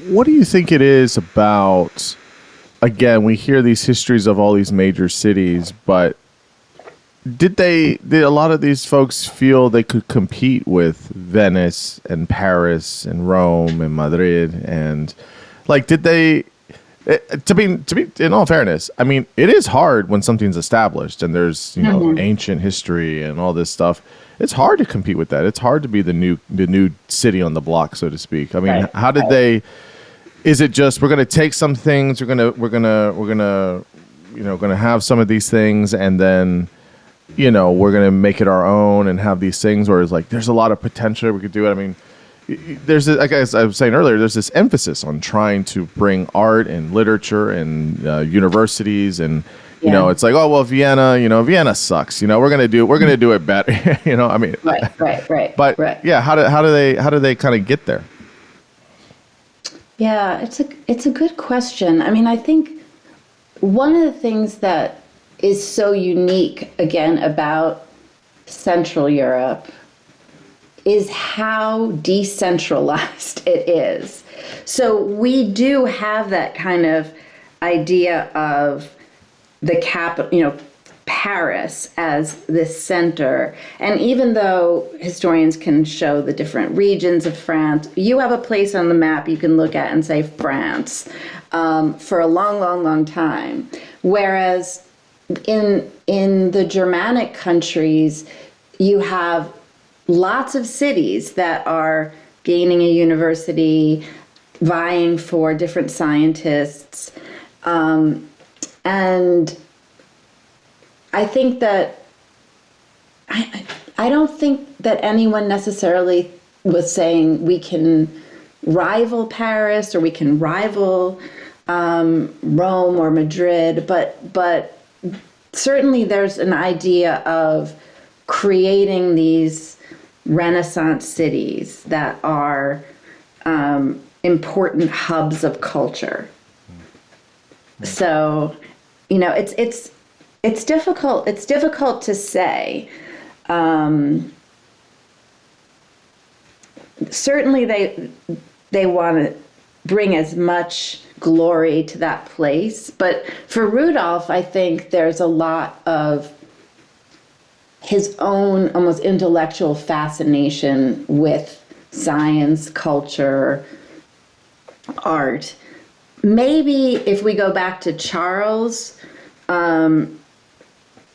What do you think it is about, again, we hear these histories of all these major cities, but did a lot of these folks feel they could compete with Venice and Paris and Rome and Madrid? And like, did they, to be in all fairness, I mean, it is hard when something's established and there's, ancient history and all this stuff. It's hard to compete with that. It's hard to be the new city on the block, so to speak. I mean, right. How did they? Is it just we're going to take some things, we're gonna have some of these things, and then we're going to make it our own and have these things, or is like there's a lot of potential we could do it. I mean, there's like I was saying earlier, there's this emphasis on trying to bring art and literature and universities and. It's like, oh well, Vienna sucks. We're gonna do it better. I mean, right. But right. Yeah, how do they kind of get there? Yeah, it's a good question. I mean, I think one of the things is so unique again about Central Europe is how decentralized it is. So we do have that kind of idea of the capital, Paris as this center. And even though historians can show the different regions of France, you have a place on the map you can look at and say France for a long, long, long time. Whereas in the Germanic countries, you have lots of cities that are gaining a university, vying for different scientists. And I think that I don't think that anyone necessarily was saying we can rival Paris or we can rival Rome or Madrid, but certainly there's an idea of creating these Renaissance cities that are important hubs of culture. So, it's difficult. It's difficult to say. Certainly, they want to bring as much glory to that place. But for Rudolph, I think there's a lot of his own almost intellectual fascination with science, culture, art. Maybe if we go back to Charles,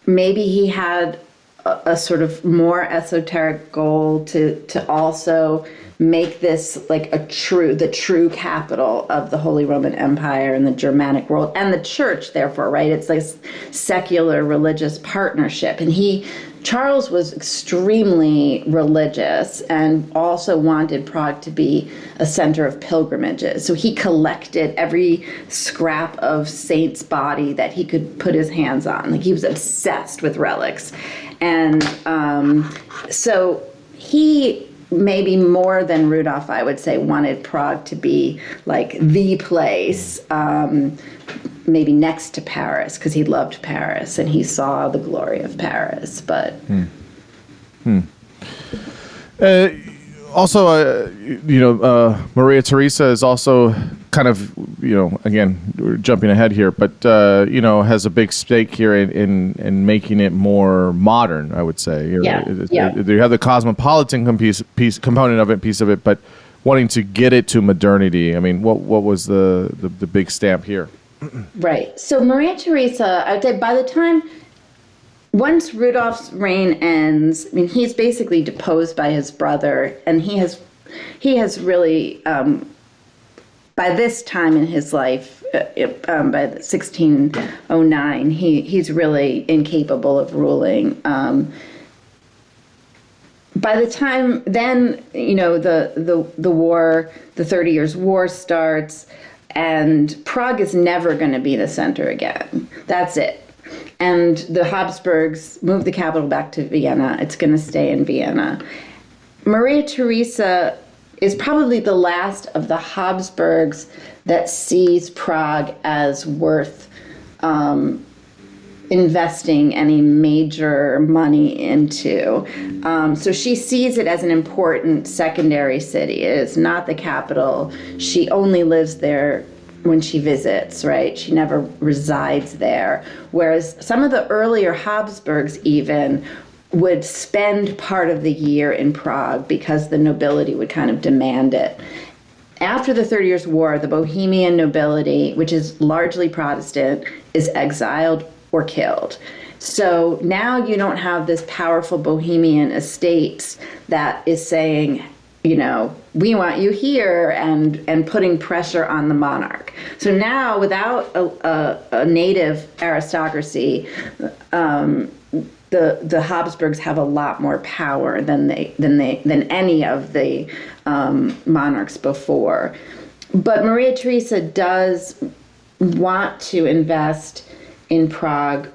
maybe he had a sort of more esoteric goal to also make this like the true capital of the Holy Roman Empire and the Germanic world and the church, therefore, right? It's like secular religious partnership. And Charles was extremely religious and also wanted Prague to be a center of pilgrimages. So he collected every scrap of saint's body that he could put his hands on. Like, he was obsessed with relics. And so he, maybe more than Rudolph, I would say, wanted Prague to be like the place, maybe next to Paris, because he loved Paris and he saw the glory of Paris. But also, Maria Theresa is also kind of, again, we're jumping ahead here, but has a big stake here in making it more modern, I would say. You have the cosmopolitan component of it, piece of it, but wanting to get it to modernity. I mean, what was the big stamp here? Right. So Maria Theresa, I'd say by the time, once Rudolph's reign ends, I mean, he's basically deposed by his brother, and he has really, by this time in his life, by 1609, he's really incapable of ruling. By the time then, the war, the 30 Years' War starts, and Prague is never going to be the center again. That's it. And the Habsburgs move the capital back to Vienna. It's going to stay in Vienna. Maria Theresa is probably the last of the Habsburgs that sees Prague as worth investing any major money into. So she sees it as an important secondary city. It is not the capital. She only lives there when she visits, right? She never resides there. Whereas some of the earlier Habsburgs even would spend part of the year in Prague because the nobility would kind of demand it. After the 30 Years' War, the Bohemian nobility, which is largely Protestant, is exiled or killed. So now you don't have this powerful Bohemian estate that is saying, we want you here, and putting pressure on the monarch. So now, without a native aristocracy, the Habsburgs have a lot more power than any of the monarchs before. But Maria Theresa does want to invest in Prague.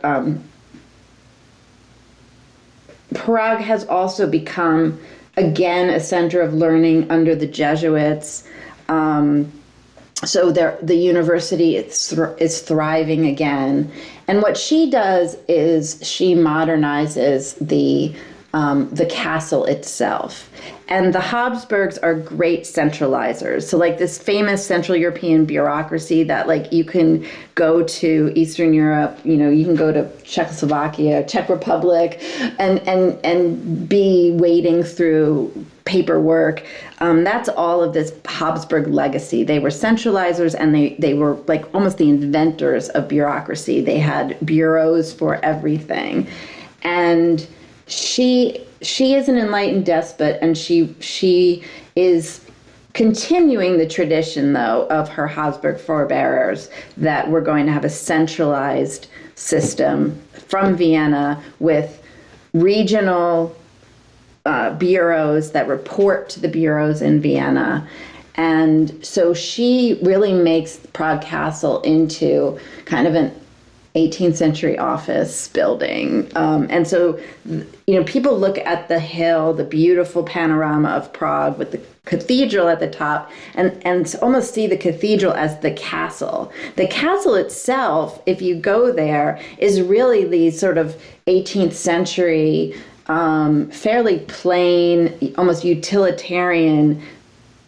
Prague has also become, again, a center of learning under the Jesuits. So the university is thriving again. And what she does is she modernizes the the castle itself. And the Habsburgs are great centralizers. So like this famous Central European bureaucracy that like you can go to Eastern Europe, you can go to Czechoslovakia, Czech Republic, and be wading through paperwork. That's all of this Habsburg legacy. They were centralizers, and they were like almost the inventors of bureaucracy. They had bureaus for everything. And she is an enlightened despot, and she is continuing the tradition, though, of her Habsburg forebears, that we're going to have a centralized system from Vienna with regional bureaus that report to the bureaus in Vienna. And so she really makes Prague Castle into kind of an 18th century office building. And so, people look at the hill, the beautiful panorama of Prague with the cathedral at the top, and almost see the cathedral as the castle. The castle itself, if you go there, is really these sort of 18th century, fairly plain, almost utilitarian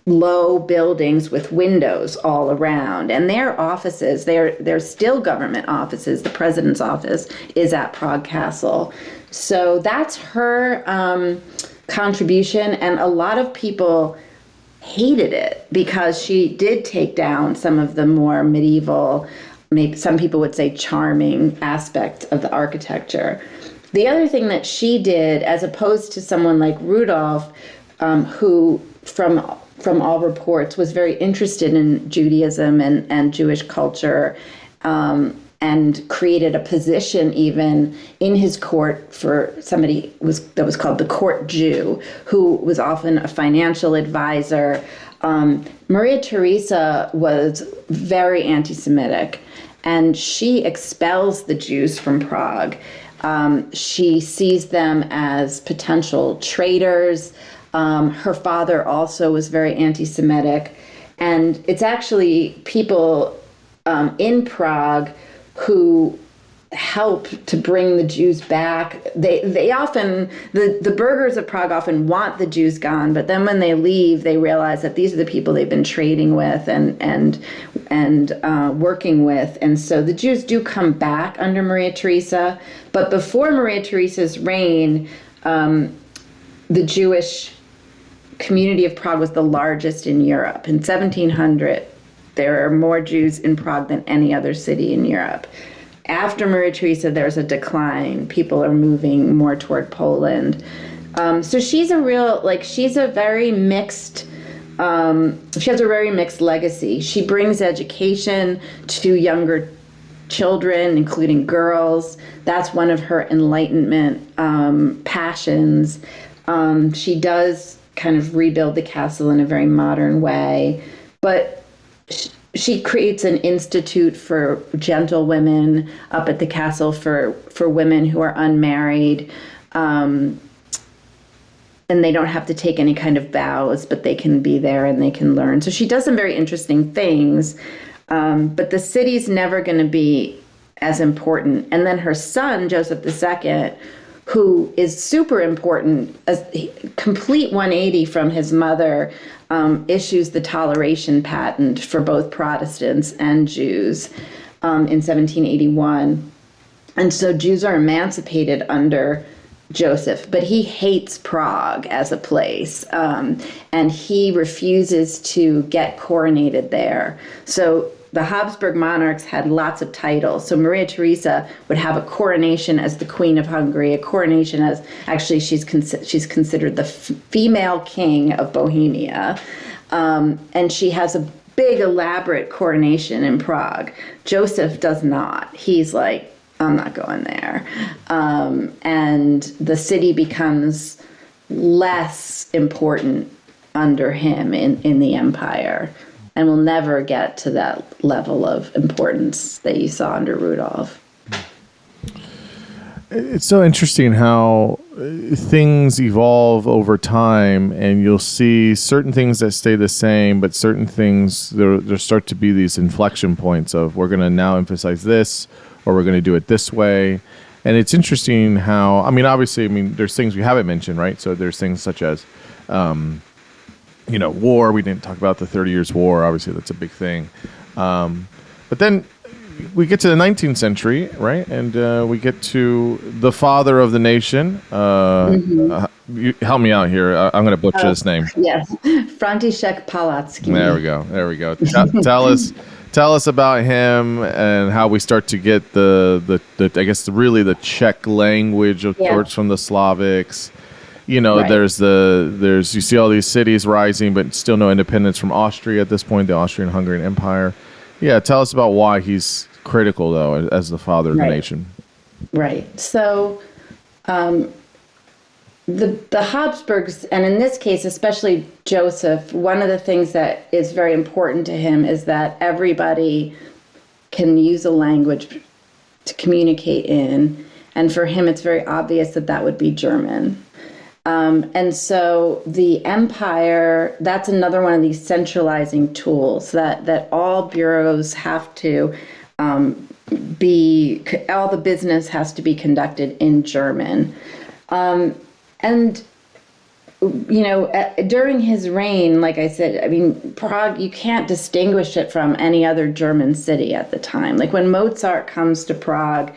low buildings with windows all around, and their offices, they're still government offices. The president's office is at Prague Castle. So that's her contribution, and a lot of people hated it because she did take down some of the more medieval, maybe some people would say charming aspects of the architecture. The other thing that she did, as opposed to someone like Rudolph, who from all reports was very interested in Judaism and Jewish culture, and created a position even in his court for somebody that was called the court Jew, who was often a financial advisor. Maria Theresa was very anti-Semitic, and she expels the Jews from Prague. She sees them as potential traitors. Her father also was very anti-Semitic. And it's actually people in Prague who help to bring the Jews back. They often, the burghers of Prague often want the Jews gone, but then when they leave, they realize that these are the people they've been trading with and working with. And so the Jews do come back under Maria Theresa. But before Maria Theresa's reign, the Jewish community of Prague was the largest in Europe. In 1700, there are more Jews in Prague than any other city in Europe. After Maria Theresa, there's a decline. People are moving more toward Poland. So she's she's a very mixed, she has a very mixed legacy. She brings education to younger children, including girls. That's one of her Enlightenment passions. She does kind of rebuild the castle in a very modern way, but she creates an institute for gentlewomen up at the castle for women who are unmarried, and they don't have to take any kind of vows, but they can be there and they can learn. So she does some very interesting things, but the city's never going to be as important. And then her son, Joseph II, who is super important, a complete 180 from his mother, issues the toleration patent for both Protestants and Jews in 1781. And so Jews are emancipated under Joseph, but he hates Prague as a place, and he refuses to get coronated there. So the Habsburg monarchs had lots of titles. So Maria Theresa would have a coronation as the Queen of Hungary, a coronation as, actually she's considered the female king of Bohemia. And she has a big elaborate coronation in Prague. Joseph does not. He's like, I'm not going there. And the city becomes less important under him in the empire, and will never get to that level of importance that you saw under Rudolph. It's so interesting how things evolve over time, and you'll see certain things that stay the same, but certain things, there start to be these inflection points of, we're going to now emphasize this, or we're going to do it this way. And it's interesting how, I mean, obviously, I mean, there's things we haven't mentioned, right? So there's things such as, war. We didn't talk about the 30 Years' War. Obviously, that's a big thing. But then we get to the 19th century, right? And we get to the father of the nation. You help me out here. I'm going to butcher this name. Yes, Frantisek Palacky. There we go. There we go. Tell us about him and how we start to get the I guess really the Czech language of sorts from the Slavics. Right. There's you see all these cities rising, but still no independence from Austria at this point, the Austrian-Hungarian Empire. Yeah, tell us about why he's critical though as the father of the nation. Right. So the Habsburgs, and in this case, especially Joseph, one of the things that is very important to him is that everybody can use a language to communicate in. And for him, it's very obvious that that would be German. And so the empire, that's another one of these centralizing tools that all bureaus have to all the business has to be conducted in German. And, during his reign, like I said, I mean, Prague, you can't distinguish it from any other German city at the time. Like when Mozart comes to Prague,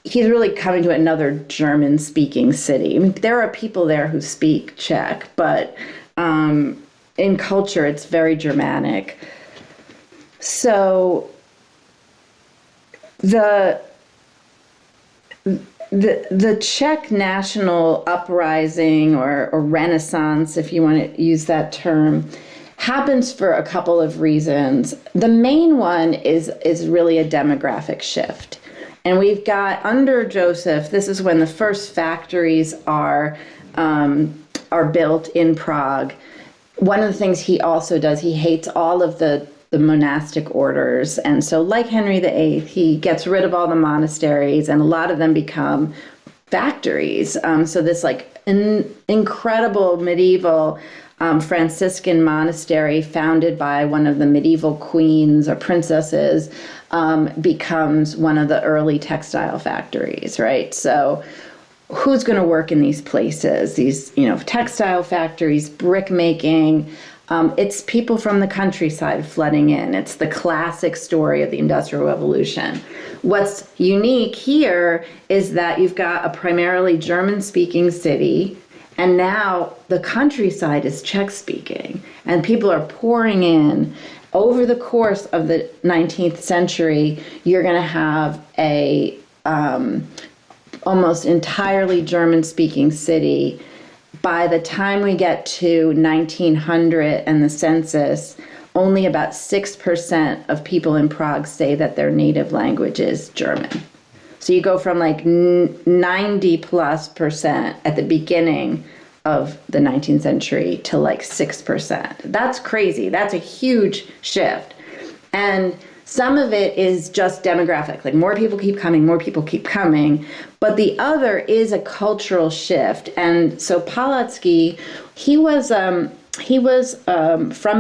he's really coming to another German-speaking city. I mean, there are people there who speak Czech, but in culture, it's very Germanic. So the Czech national uprising or Renaissance, if you want to use that term, happens for a couple of reasons. The main one is really a demographic shift. And we've got under Joseph, this is when the first factories are built in Prague. One of the things he also does, he hates all of the monastic orders. And so like Henry VIII, he gets rid of all the monasteries and a lot of them become factories. So this incredible medieval Franciscan monastery founded by one of the medieval queens or princesses becomes one of the early textile factories, right? So who's going to work in these places? These, textile factories, brick making. It's people from the countryside flooding in. It's the classic story of the Industrial Revolution. What's unique here is that you've got a primarily German-speaking city, and now the countryside is Czech-speaking, and people are pouring in. Over the course of the 19th century, you're going to have a almost entirely German-speaking city. By the time we get to 1900 and the census, only about 6% of people in Prague say that their native language is German. So you go from 90+% at the beginning of the 19th century to 6%. That's crazy. That's a huge shift. And some of it is just demographic, more people keep coming, but the other is a cultural shift. And so Palacky, he was from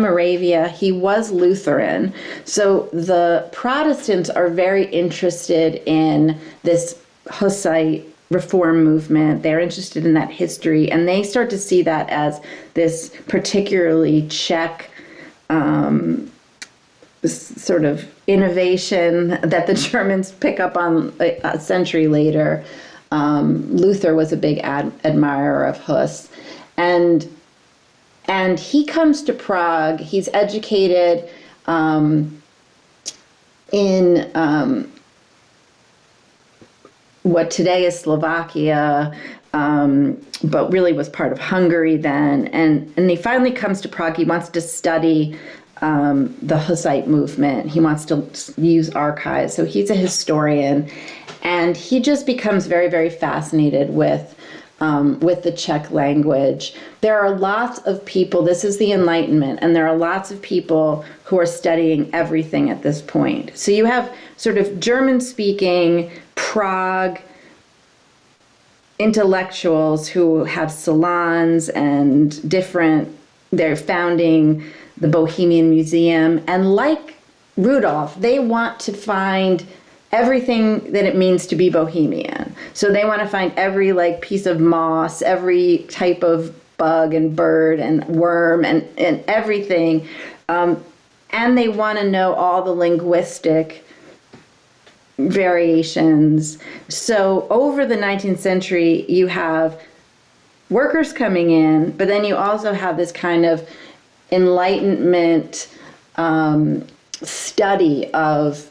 Moravia. He was Lutheran. So the Protestants are very interested in this Hussite reform movement. They're interested in that history, and they start to see that as this particularly Czech sort of innovation that the Germans pick up on a century later. Luther was a big admirer of Hus, and he comes to Prague. He's educated in what today is Slovakia, but really was part of Hungary then. And he finally comes to Prague. He wants to study the Hussite movement. He wants to use archives. So he's a historian, and he just becomes very, very fascinated with the Czech language. There are lots of people, this is the Enlightenment, and there are lots of people who are studying everything at this point. So you have sort of German-speaking Prague intellectuals who have salons and they're founding the Bohemian Museum. And like Rudolph, they want to find everything that it means to be Bohemian. So they want to find every like piece of moss, every type of bug and bird and worm and everything. And they want to know all the linguistic variations. So over the 19th century, you have workers coming in, but then you also have this kind of Enlightenment study of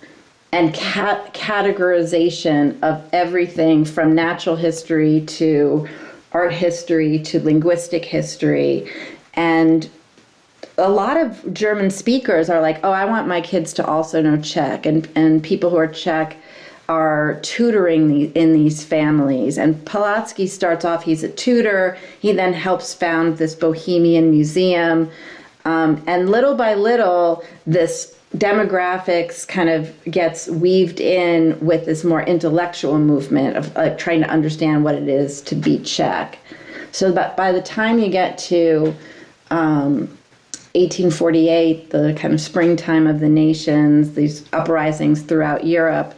and categorization of everything from natural history to art history to linguistic history. And a lot of German speakers are like, oh, I want my kids to also know Czech. And people who are Czech are tutoring in these families. And Palacky starts off, he's a tutor. He then helps found this Bohemian museum. And little by little, this demographics kind of gets weaved in with this more intellectual movement of trying to understand what it is to be Czech. So by the time you get to 1848, the kind of springtime of the nations, these uprisings throughout Europe,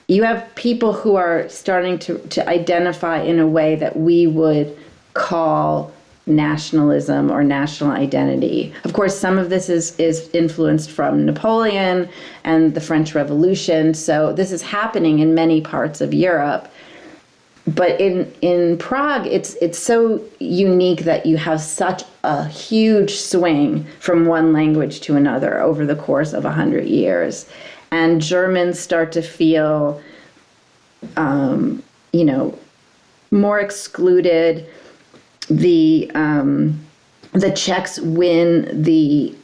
you have people who are starting to identify in a way that we would call nationalism or national identity. Of course, some of this is influenced from Napoleon and the French Revolution. So this is happening in many parts of Europe. But in Prague, it's so unique that you have such a huge swing from one language to another over the course of 100 years. And Germans start to feel, more excluded. The Czechs win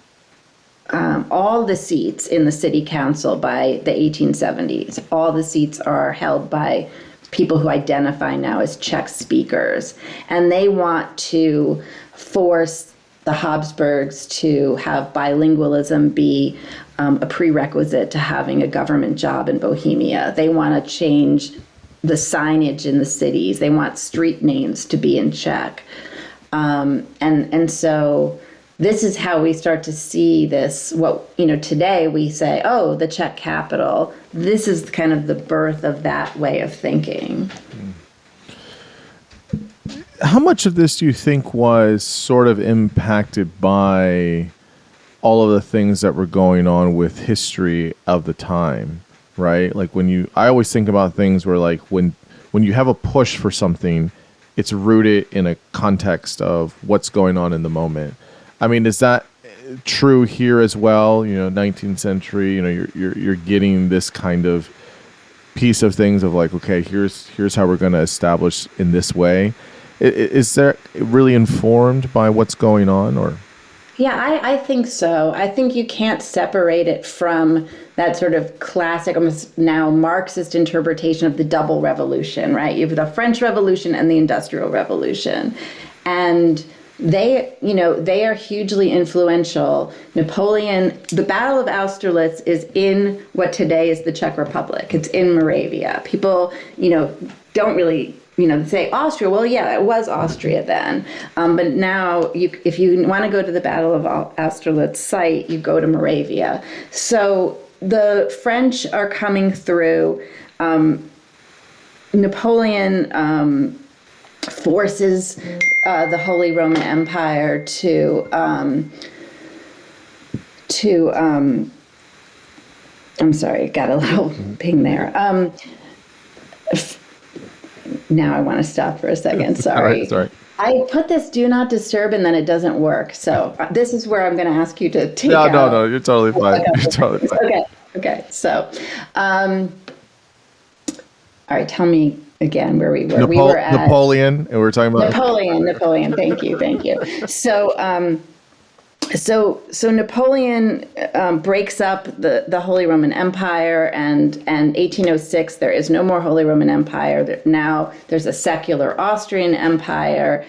all the seats in the city council by the 1870s. All the seats are held by people who identify now as Czech speakers, and they want to force the Habsburgs to have bilingualism be a prerequisite to having a government job in Bohemia. They want to change the signage in the cities. They want street names to be in Czech. And so this is how we start to see this, today we say, oh, the Czech capital. This is kind of the birth of that way of thinking. How much of this do you think was sort of impacted by all of the things that were going on with history of the time? Right? Like I always think about things where like when you have a push for something, it's rooted in a context of what's going on in the moment. I mean, is that true here as well? 19th century, you're getting this kind of piece of things of like, okay, here's how we're going to establish in this way. Is that really informed by what's going on, or? Yeah, I think so. I think you can't separate it from that sort of classic, almost now Marxist interpretation of the double revolution, right? You have the French Revolution and the Industrial Revolution. And they are hugely influential. Napoleon, the Battle of Austerlitz is in what today is the Czech Republic. It's in Moravia. People, don't really say Austria. Well, yeah, it was Austria then. But now, if you want to go to the Battle of Austerlitz site, you go to Moravia. So the French are coming through. Napoleon forces the Holy Roman Empire to I'm sorry, got a little ping there. Now I want to stop for a second. Sorry. Sorry. I put this do not disturb and then it doesn't work. So this is where I'm going to ask you to take out. No, you're totally fine. Okay. You're totally fine. Okay. So, all right, tell me again where we were. We were at Napoleon, and we were talking about Napoleon. Thank you. So, So Napoleon breaks up the Holy Roman Empire, and 1806 there is no more Holy Roman Empire. Now there's a secular Austrian Empire,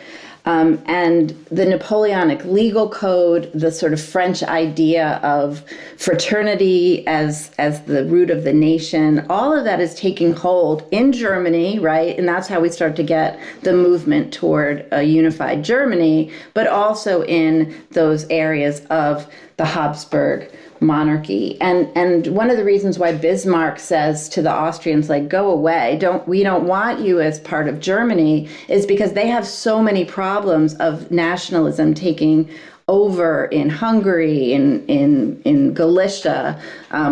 and the Napoleonic legal code, the sort of French idea of fraternity as the root of the nation, all of that is taking hold in Germany, right? And that's how we start to get the movement toward a unified Germany, but also in those areas of the Habsburg monarchy. And one of the reasons why Bismarck says to the Austrians, like, go away, we don't want you as part of Germany, is because they have so many problems of nationalism taking over in Hungary, in Galicia,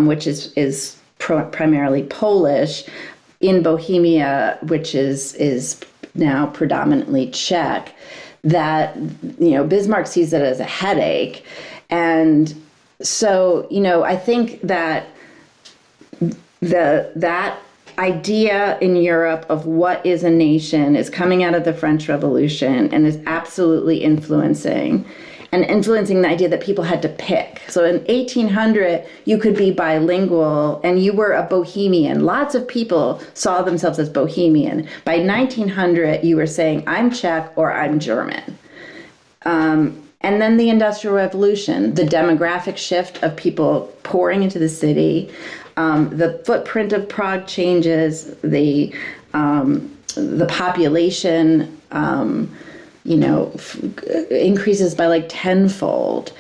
which is primarily Polish, in Bohemia, which is now predominantly Czech, that, Bismarck sees it as a headache. And so, I think that that idea in Europe of what is a nation is coming out of the French Revolution and is absolutely influencing the idea that people had to pick. So in 1800, you could be bilingual and you were a Bohemian. Lots of people saw themselves as Bohemian. By 1900, you were saying, I'm Czech or I'm German. And then the Industrial Revolution, the demographic shift of people pouring into the city, the footprint of Prague changes, the population, increases by like tenfold.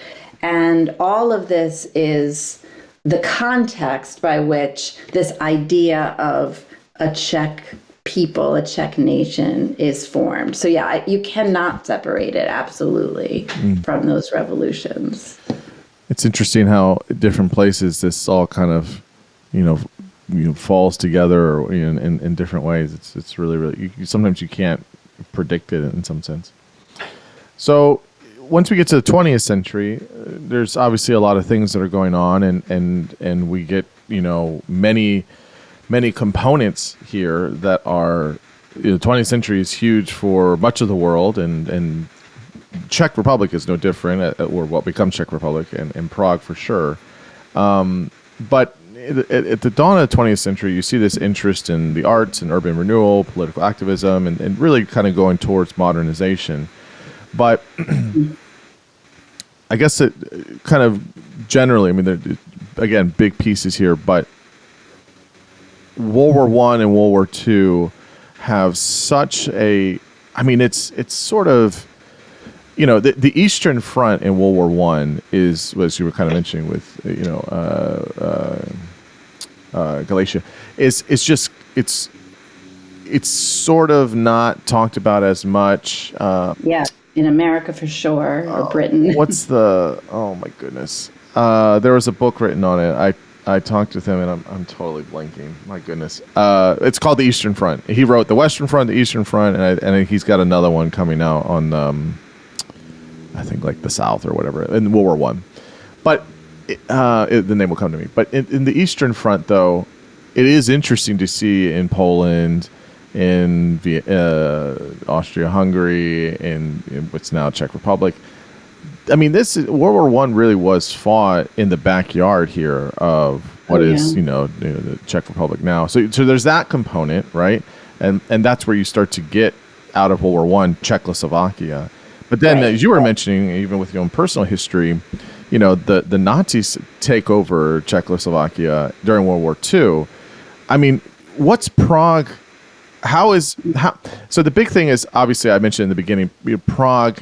And all of this is the context by which this idea of a Czech people, a Czech nation is formed. So yeah, you cannot separate it absolutely from those revolutions. It's interesting how different places this all kind of, falls together in different ways. It's really sometimes you can't predict it in some sense. So once we get to the 20th century, there's obviously a lot of things that are going on, and we get many components here that are, the 20th century is huge for much of the world, and Czech Republic is no different, or what becomes Czech Republic, and Prague for sure. But at the dawn of the 20th century, you see this interest in the arts and urban renewal, political activism, and really kind of going towards modernization. But I guess it kind of generally, again, big pieces here, but World War I and World War II have such it's sort of, the Eastern Front in World War I is, as you were kind of mentioning with, Galicia, it's sort of not talked about as much. In America for sure, or Britain. Oh my goodness. There was a book written on it. I talked with him, and I'm totally blanking. My goodness. It's called The Eastern Front. He wrote The Western Front, The Eastern Front, and he's got another one coming out on, I think, like the South or whatever, in World War I. But the name will come to me. But in the Eastern Front, though, it is interesting to see in Poland, in Austria-Hungary, in what's now Czech Republic. World War I really was fought in the backyard here of what is the Czech Republic now. So there's that component, right? And that's where you start to get out of World War I, Czechoslovakia. But then, as you were mentioning, even with your own personal history, the Nazis take over Czechoslovakia during World War II. What's Prague? So the big thing is, obviously, I mentioned in the beginning, Prague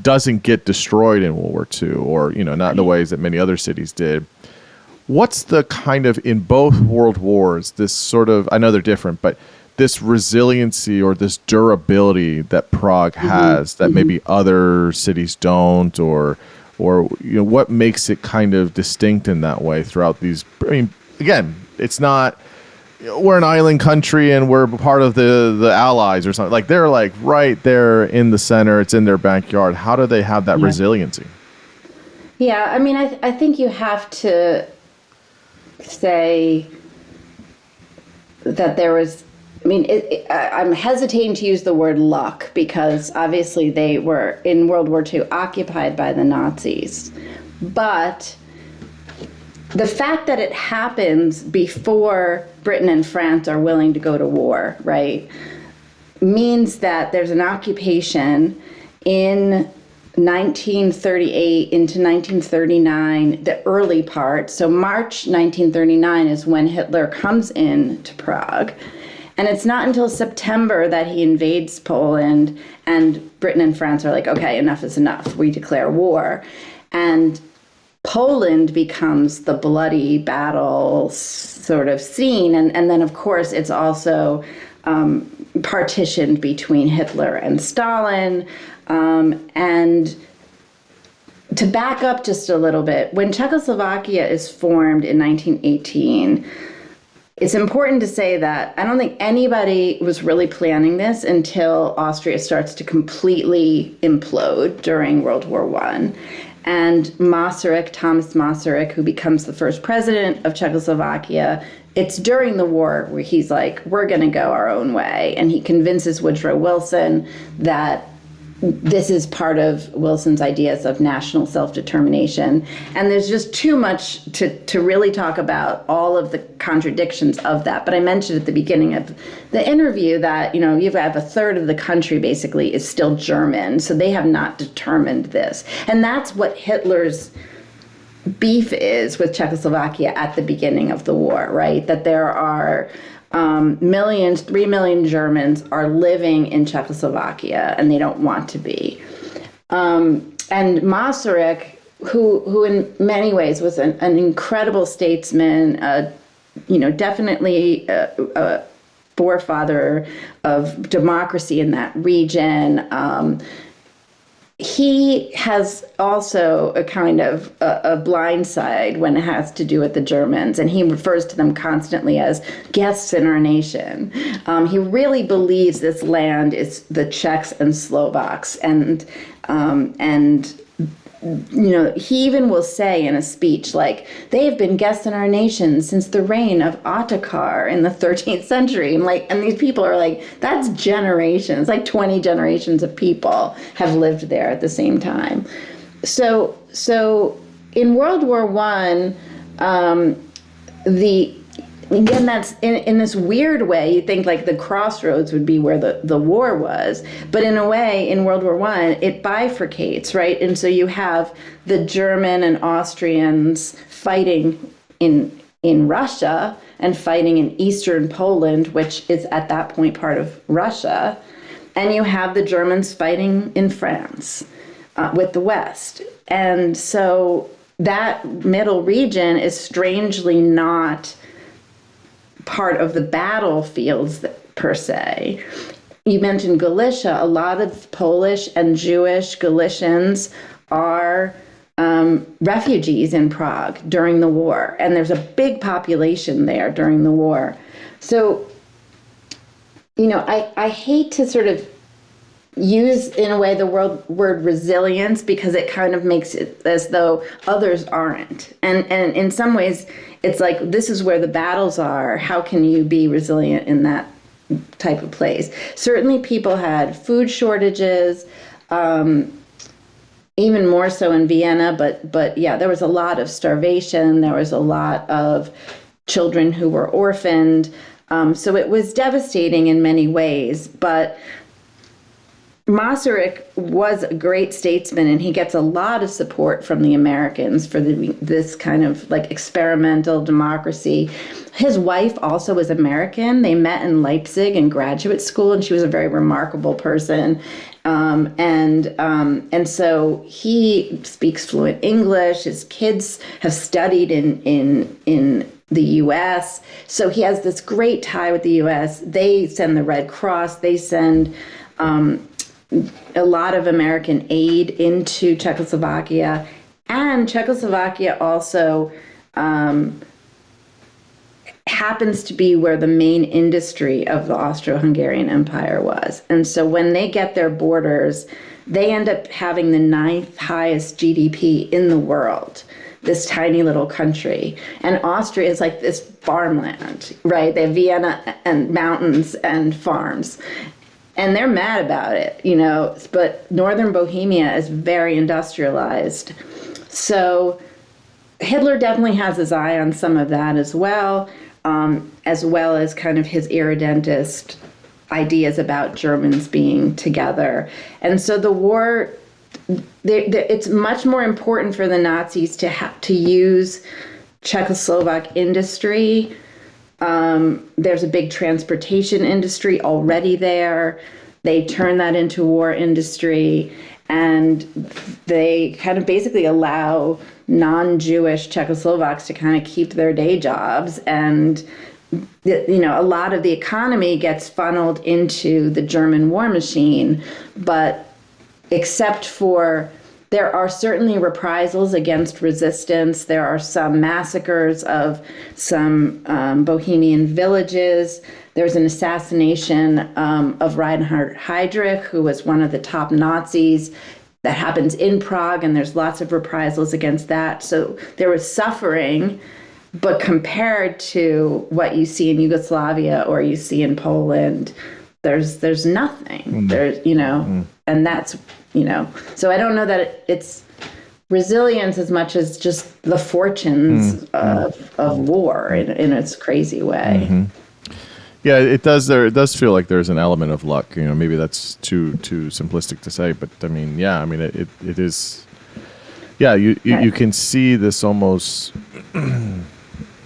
doesn't get destroyed in World War II, or not in the ways that many other cities did. What's the kind of, in both world wars, this sort of, I know they're different, but this resiliency or this durability that Prague has that maybe other cities don't, or what makes it kind of distinct in that way throughout these? Again, it's not, we're an island country and we're part of the Allies or something. Like, they're like right there in the center. It's in their backyard. How do they have that resiliency? Yeah, I think you have to say that there was, I'm hesitating to use the word luck, because obviously they were in World War II occupied by the Nazis. But the fact that it happens before Britain and France are willing to go to war, right, means that there's an occupation in 1938 into 1939, the early part. So March 1939 is when Hitler comes in to Prague. And it's not until September that he invades Poland, and Britain and France are like, okay, enough is enough. We declare war. And Poland becomes the bloody battle sort of scene. And then, of course, it's also partitioned between Hitler and Stalin. And to back up just a little bit, when Czechoslovakia is formed in 1918, it's important to say that I don't think anybody was really planning this until Austria starts to completely implode during World War I. And Thomas Masaryk, who becomes the first president of Czechoslovakia, it's during the war where he's like, we're going to go our own way. And he convinces Woodrow Wilson that this is part of Wilson's ideas of national self-determination. And there's just too much to really talk about all of the contradictions of that. But I mentioned at the beginning of the interview that, you have a third of the country basically is still German. So they have not determined this. And that's what Hitler's beef is with Czechoslovakia at the beginning of the war, right? That there are 3 million Germans are living in Czechoslovakia, and they don't want to be. And Masaryk, who in many ways was an incredible statesman, definitely a forefather of democracy in that region. He has also a kind of a blind side when it has to do with the Germans, and he refers to them constantly as guests in our nation. He really believes this land is the Czechs and Slovaks, and he even will say in a speech, like, they have been guests in our nation since the reign of Ottokar in the 13th century. And these people are like, that's generations, like 20 generations of people have lived there at the same time. So in World War I, again, that's in this weird way, you think like the crossroads would be where the war was. But in a way, in World War I, it bifurcates, right? And so you have the German and Austrians fighting in Russia and fighting in eastern Poland, which is at that point part of Russia. And you have the Germans fighting in France with the West. And so that middle region is strangely not part of the battlefields per se. You mentioned Galicia. A lot of Polish and Jewish Galicians are refugees in Prague during the war, and there's a big population there during the war. So, I hate to sort of use, in a way, the word resilience, because it kind of makes it as though others aren't. And in some ways, it's like, this is where the battles are. How can you be resilient in that type of place? Certainly people had food shortages, even more so in Vienna, but yeah, there was a lot of starvation. There was a lot of children who were orphaned. So it was devastating in many ways, but Masaryk was a great statesman, and he gets a lot of support from the Americans for this kind of like experimental democracy. His wife also was American. They met in Leipzig in graduate school, and she was a very remarkable person. And so he speaks fluent English. His kids have studied in the U.S. So he has this great tie with the U.S. They send the Red Cross. They send a lot of American aid into Czechoslovakia. And Czechoslovakia also happens to be where the main industry of the Austro-Hungarian Empire was. And so when they get their borders, they end up having the 9th highest GDP in the world, this tiny little country. And Austria is like this farmland, right? They have Vienna and mountains and farms. And they're mad about it, but northern Bohemia is very industrialized. So Hitler definitely has his eye on some of that as well as kind of his irredentist ideas about Germans being together. And so the war, it's much more important for the Nazis to use Czechoslovak industry. There's a big transportation industry already there. They turn that into war industry, and they kind of basically allow non-Jewish Czechoslovaks to kind of keep their day jobs. And, a lot of the economy gets funneled into the German war machine, but except for there are certainly reprisals against resistance. There are some massacres of some Bohemian villages. There's an assassination of Reinhard Heydrich, who was one of the top Nazis. That happens in Prague, and there's lots of reprisals against that. So there was suffering, but compared to what you see in Yugoslavia or you see in Poland, there's nothing. There's, and that's, so I don't know that it's resilience as much as just the fortunes of war in its crazy way. Mm-hmm. Yeah, it does. It does feel like there's an element of luck. Maybe that's too simplistic to say, but I mean, yeah, I mean, it is. Yeah, you can see this almost.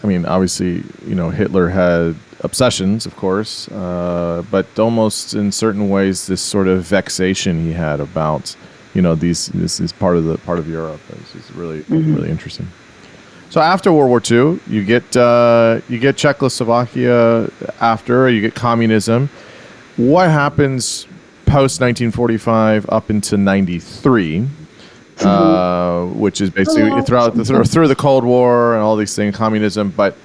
I mean, obviously, Hitler had obsessions, of course, but almost in certain ways, this sort of vexation he had about, this is part of Europe. It's really really interesting. So after World War II, you get Czechoslovakia you get communism. What happens post 1945 up into 93, which is basically through the Cold War and all these things, communism. But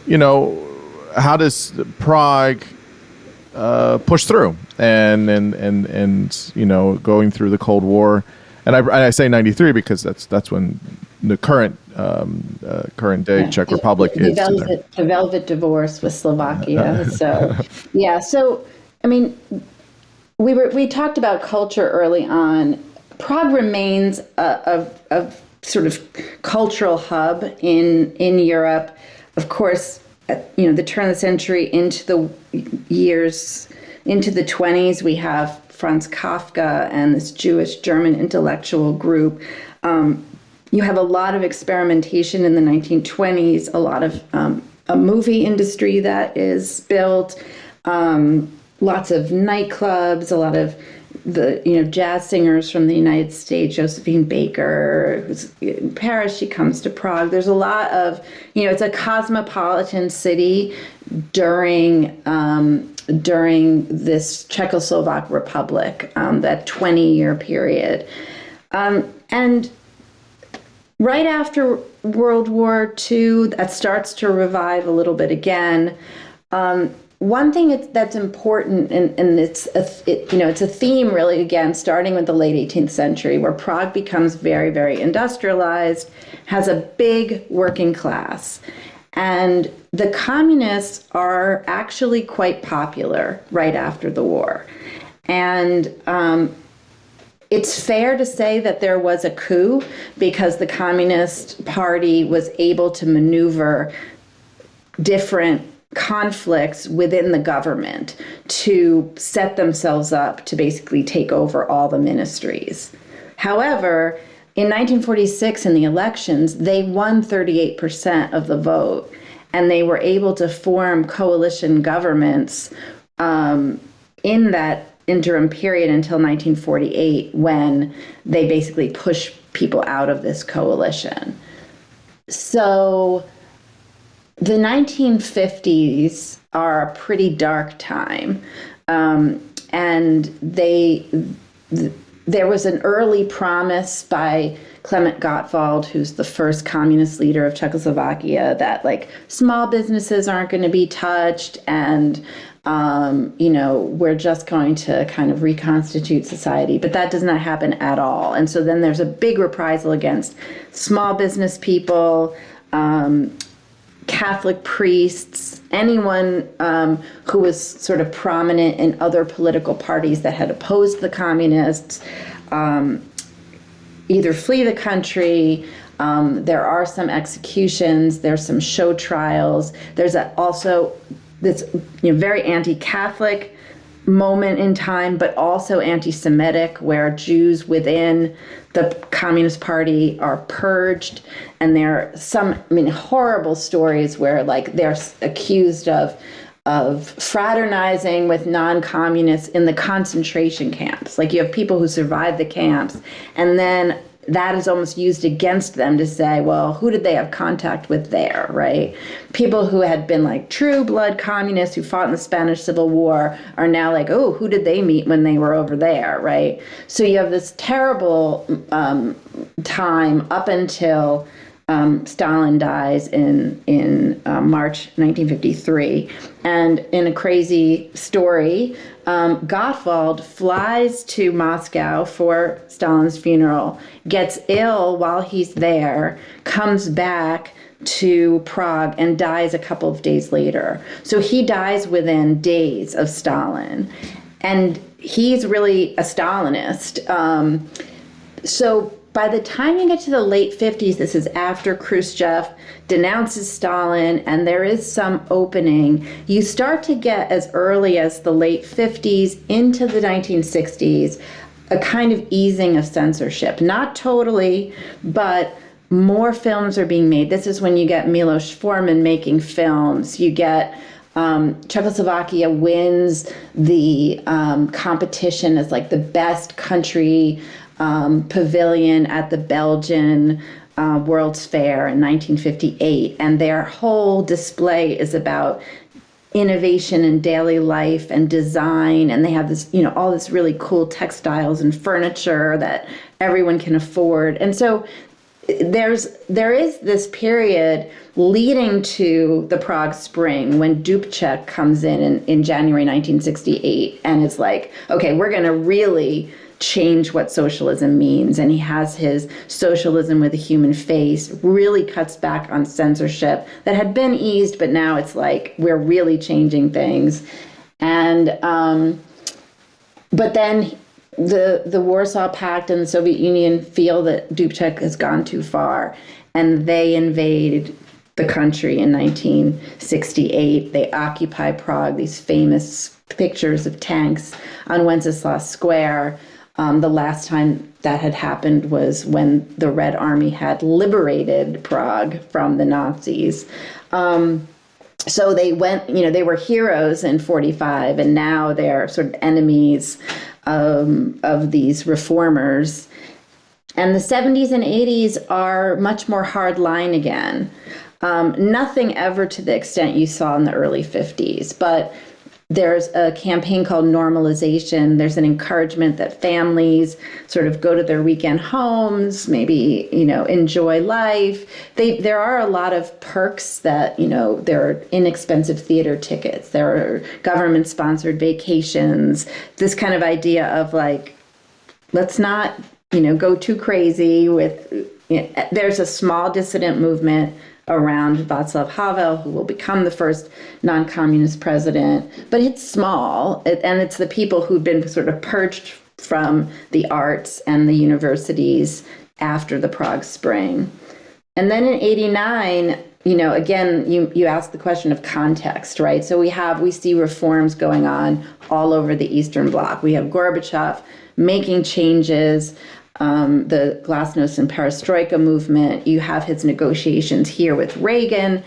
how does Prague push through and going through the Cold War? And I say 93 because that's when the current day Czech Republic is. The velvet divorce with Slovakia. So I mean, we talked about culture early on. Prague remains a sort of cultural hub in Europe. Of course, the turn of the century into the 20s, we have Franz Kafka and this Jewish German intellectual group. You have a lot of experimentation in the 1920s, a lot of a movie industry that is built, lots of nightclubs, a lot of the jazz singers from the United States, Josephine Baker, who's in Paris, she comes to Prague. There's a lot of, it's a cosmopolitan city during this Czechoslovak Republic, that 20-year period. And right after World War II, that starts to revive a little bit again. One thing that's important, and it's a theme really, again, starting with the late 18th century, where Prague becomes very, very industrialized, has a big working class. And the communists are actually quite popular right after the war. And it's fair to say that there was a coup because the Communist Party was able to maneuver different conflicts within the government to set themselves up to basically take over all the ministries. However, in 1946 in the elections, they won 38% of the vote, and they were able to form coalition governments in that interim period until 1948, when they basically pushed people out of this coalition. So the 1950s are a pretty dark time, and there was an early promise by Klement Gottwald, who's the first communist leader of Czechoslovakia, that small businesses aren't going to be touched, and we're just going to kind of reconstitute society. But that does not happen at all. And so then there's a big reprisal against small business people, Catholic priests, anyone who was sort of prominent in other political parties that had opposed the communists, either flee the country. There are some executions. There's some show trials. There's also this very anti-Catholic moment in time, but also anti-Semitic, where Jews within the Communist Party are purged. And there are some, horrible stories where they're accused of fraternizing with non-communists in the concentration camps. You have people who survived the camps, and then that is almost used against them to say, well, who did they have contact with there, right? People who had been like true blood communists who fought in the Spanish Civil War are now like, oh, who did they meet when they were over there, right? So you have this terrible time up until Stalin dies in March 1953. And in a crazy story, Gottwald flies to Moscow for Stalin's funeral, gets ill while he's there, comes back to Prague, and dies a couple of days later. So he dies within days of Stalin. And he's really a Stalinist. So by the time you get to the late 50s, this is after Khrushchev denounces Stalin and there is some opening, you start to get as early as the late 50s into the 1960s a kind of easing of censorship. Not totally, but more films are being made. This is when you get Milos Forman making films. You get Czechoslovakia wins the competition as like the best country pavilion at the Belgian World's Fair in 1958. And their whole display is about innovation in daily life and design. And they have this, all this really cool textiles and furniture that everyone can afford. And so there is this period leading to the Prague Spring when Dubček comes in January 1968 and is like, okay, we're going to really change what socialism means. And he has his Socialism with a Human Face, really cuts back on censorship that had been eased, but now it's like we're really changing things. And but then the Warsaw Pact and the Soviet Union feel that Dubček has gone too far, and they invade the country in 1968. They occupy Prague, these famous pictures of tanks on Wenceslas Square. The last time that had happened was when the Red Army had liberated Prague from the Nazis. So they went, they were heroes in 45, and now they're sort of enemies of these reformers. And the 70s and 80s are much more hard line again. Nothing ever to the extent you saw in the early 50s, but there's a campaign called normalization. There's an encouragement that families sort of go to their weekend homes, maybe, enjoy life. There are a lot of perks that, there are inexpensive theater tickets. There are government-sponsored vacations. This kind of idea of like, let's not, go too crazy with, there's a small dissident movement around Václav Havel, who will become the first non-communist president. But it's small, and it's the people who've been sort of purged from the arts and the universities after the Prague Spring. And then in 89, again, you asked the question of context, right? So we see reforms going on all over the Eastern Bloc. We have Gorbachev making changes, the Glasnost and Perestroika movement. You have his negotiations here with Reagan,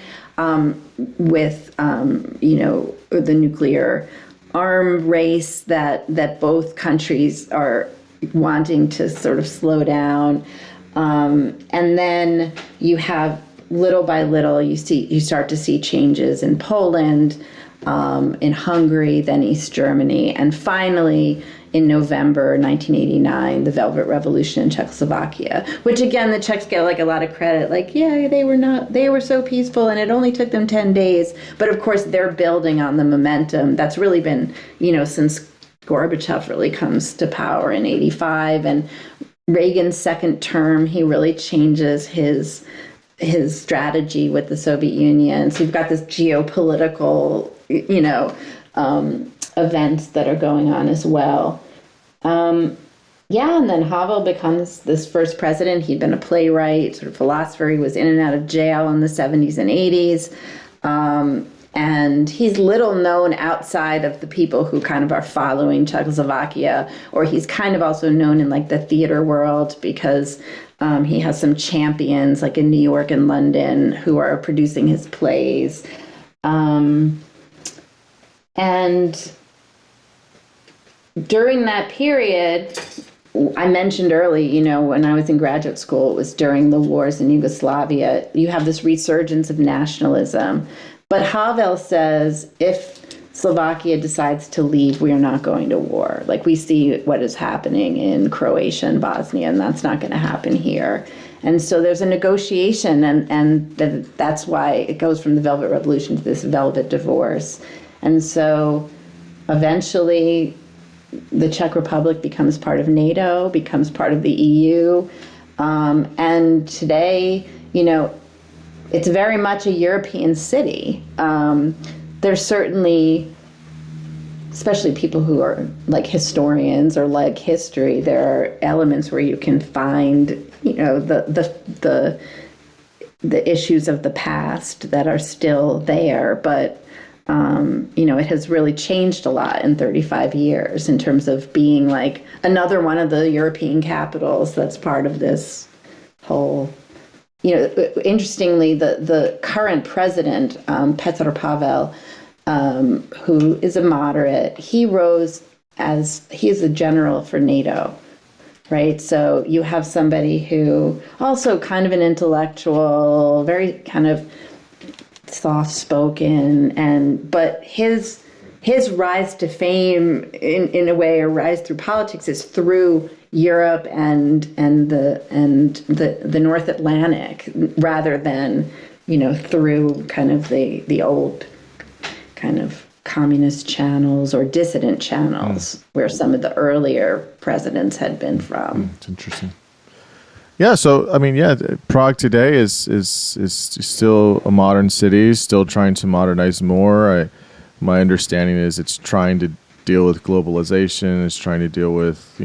with the nuclear arm race that both countries are wanting to sort of slow down, and then you have little by little you start to see changes in Poland, in Hungary, then East Germany, and finally in November 1989, the Velvet Revolution in Czechoslovakia, which again, the Czechs get like a lot of credit, like, yeah, they were so peaceful and it only took them 10 days. But of course, they're building on the momentum that's really been, since Gorbachev really comes to power in 85, and Reagan's second term, he really changes his strategy with the Soviet Union. So you've got this geopolitical, events that are going on as well. And then Havel becomes this first president. He'd been a playwright, sort of philosopher. He was in and out of jail in the 70s and 80s. And he's little known outside of the people who kind of are following Czechoslovakia, or he's kind of also known in like the theater world because he has some champions like in New York and London who are producing his plays. And during that period, I mentioned early, when I was in graduate school, it was during the wars in Yugoslavia. You have this resurgence of nationalism. But Havel says if Slovakia decides to leave, we are not going to war. Like we see what is happening in Croatia and Bosnia, and that's not going to happen here. And so there's a negotiation, and that's why it goes from the Velvet Revolution to this Velvet Divorce. And so eventually the Czech Republic becomes part of NATO, becomes part of the EU. And today, it's very much a European city. There's certainly, especially people who are like historians or like history, there are elements where you can find, the issues of the past that are still there, but it has really changed a lot in 35 years in terms of being like another one of the European capitals that's part of this whole. Interestingly, the current president, Petr Pavel, who is a moderate, he rose as he is a general for NATO, right? So you have somebody who also kind of an intellectual, very kind of soft-spoken, but his rise to fame in a way, or rise through politics, is through Europe and the North Atlantic, rather than through kind of the old kind of communist channels or dissident channels where some of the earlier presidents had been from. It's interesting. Yeah, so Prague today is still a modern city, still trying to modernize more. My understanding is it's trying to deal with globalization, it's trying to deal with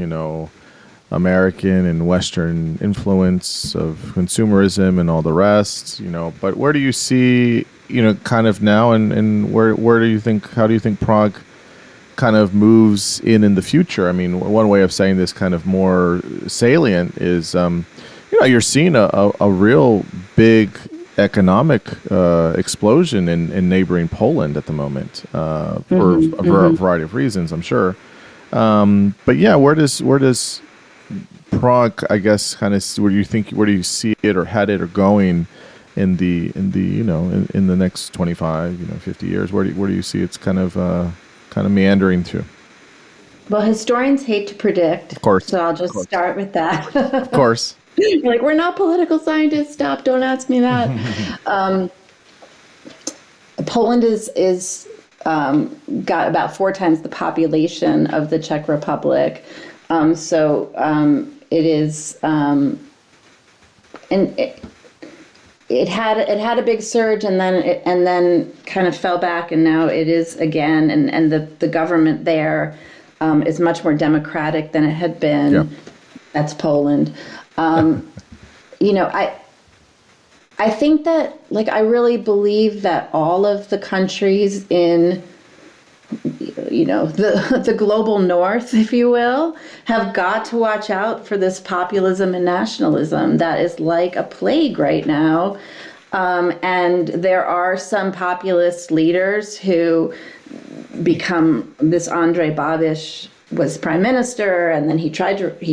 American and Western influence of consumerism and all the rest. But where do you see kind of now, and where do you think, how do you think Prague kind of moves in the future? I mean, one way of saying this kind of more salient is, you're seeing a real big economic explosion in neighboring Poland at the moment, for a variety of reasons, I'm sure. But yeah, where does Prague, I guess, kind of, where do you see it or headed or going in the in the next 25 50 years? Where do you see it's kind of meandering to? Well, historians hate to predict, of course, so I'll just start with that. Of course. You're like, we're not political scientists. Stop! Don't ask me that. Poland is got about 4 times the population of the Czech Republic, so it is, and it had a big surge, and then kind of fell back, and now it is again, and the government there is much more democratic than it had been. Yeah. That's Poland. I think that, like, I really believe that all of the countries in, the global north, if you will, have got to watch out for this populism and nationalism that is like a plague right now. And there are some populist leaders who become, this Andrej Babiš was prime minister, and then he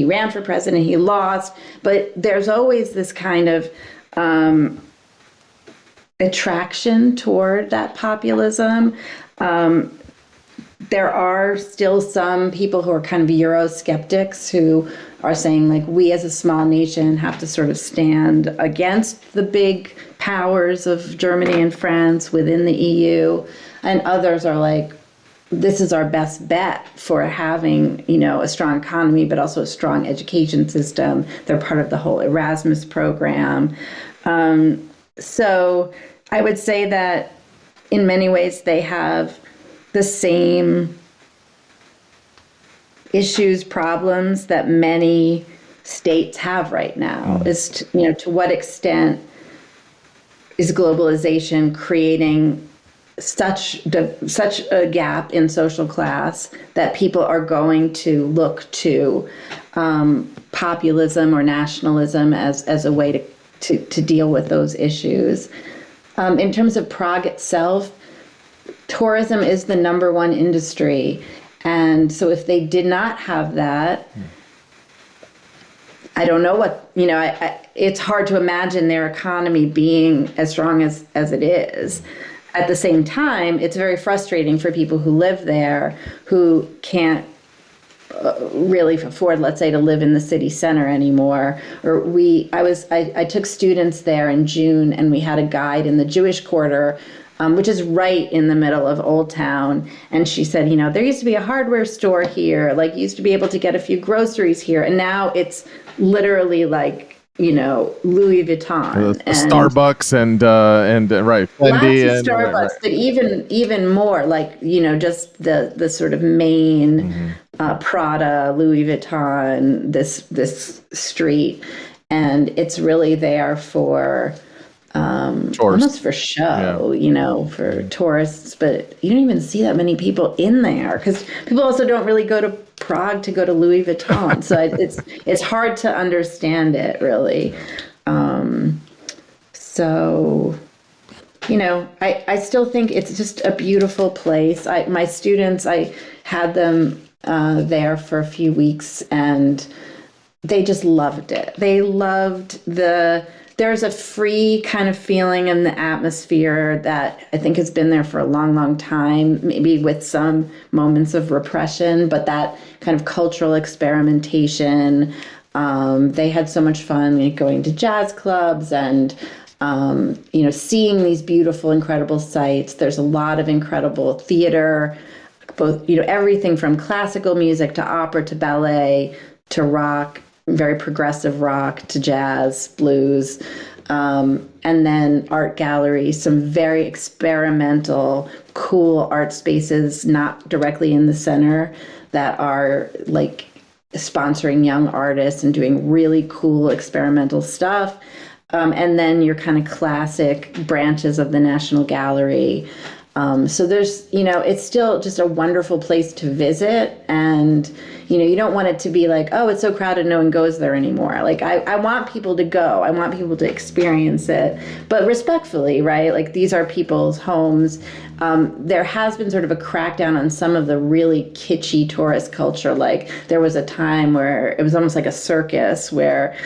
ran for president, he lost, but there's always this kind of attraction toward that populism. There are still some people who are kind of Eurosceptics who are saying, like, we as a small nation have to sort of stand against the big powers of Germany and France within the EU. And others are like, this is our best bet for having, a strong economy, but also a strong education system. They're part of the whole Erasmus program. So I would say that in many ways they have the same issues, problems that many states have right now. Is to what extent is globalization creating such a gap in social class that people are going to look to populism or nationalism as a way to deal with those issues. In terms of Prague itself, tourism is the number one industry. And so if they did not have that, I don't know what, it's hard to imagine their economy being as strong as it is. At the same time, it's very frustrating for people who live there who can't really afford, let's say, to live in the city center anymore. Or I took students there in June, and we had a guide in the Jewish quarter, which is right in the middle of Old Town. And she said, there used to be a hardware store here, like you used to be able to get a few groceries here. And now it's literally like, Louis Vuitton, and Starbucks and right, Fendi, lots of Starbucks, right. But even more like just the sort of main Prada, Louis Vuitton, this street, and it's really there for almost for show, for tourists, but you don't even see that many people in there because people also don't really go to Prague to go to Louis Vuitton. So it's hard to understand it really. So, I still think it's just a beautiful place. My students, I had them there for a few weeks, and they just loved it. They loved there's a free kind of feeling in the atmosphere that I think has been there for a long, long time, maybe with some moments of repression, but that kind of cultural experimentation. They had so much fun going to jazz clubs and, seeing these beautiful, incredible sights. There's a lot of incredible theater, both, everything from classical music to opera to ballet to rock, very progressive rock to jazz, blues, and then art galleries, some very experimental, cool art spaces, not directly in the center, that are like sponsoring young artists and doing really cool experimental stuff. And then your kind of classic branches of the National Gallery. So there's, it's still just a wonderful place to visit. And, you don't want it to be like, oh, it's so crowded, no one goes there anymore. Like, I want people to go. I want people to experience it, but respectfully, right? Like, these are people's homes. There has been sort of a crackdown on some of the really kitschy tourist culture. Like, there was a time where it was almost like a circus where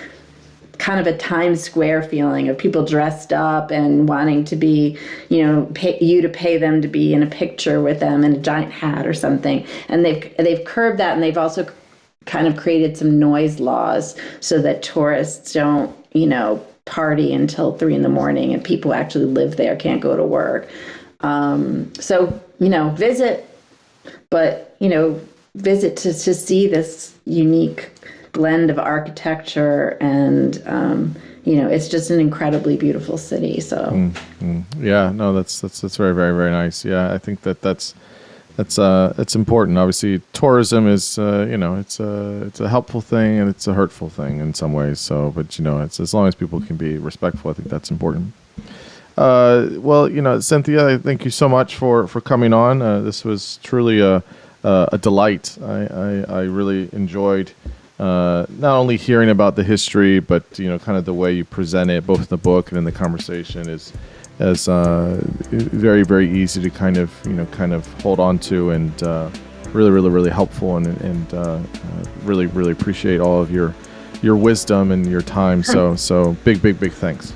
kind of a Times Square feeling of people dressed up and wanting to be, pay them to be in a picture with them in a giant hat or something. And they've curbed that, and they've also kind of created some noise laws so that tourists don't, party until 3 a.m. and people who actually live there can't go to work. So, visit, but, visit to see this unique blend of architecture and it's just an incredibly beautiful city. So yeah, no, that's very, very, very nice. Yeah, I think that's important. Obviously, tourism is it's a helpful thing and it's a hurtful thing in some ways. So, but it's as long as people can be respectful, I think that's important. Well, Cynthia, thank you so much for coming on. This was truly a delight. I really enjoyed not only hearing about the history, but kind of the way you present it, both in the book and in the conversation, is very, very easy to kind of hold on to, and really, really, really helpful, and really, really appreciate all of your wisdom and your time. So big thanks.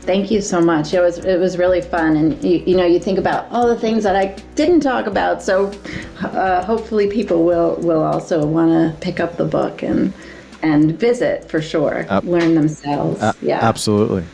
Thank you so much. It was really fun, and you think about all the things that I didn't talk about. So hopefully people will also want to pick up the book and visit for sure, learn themselves. Absolutely.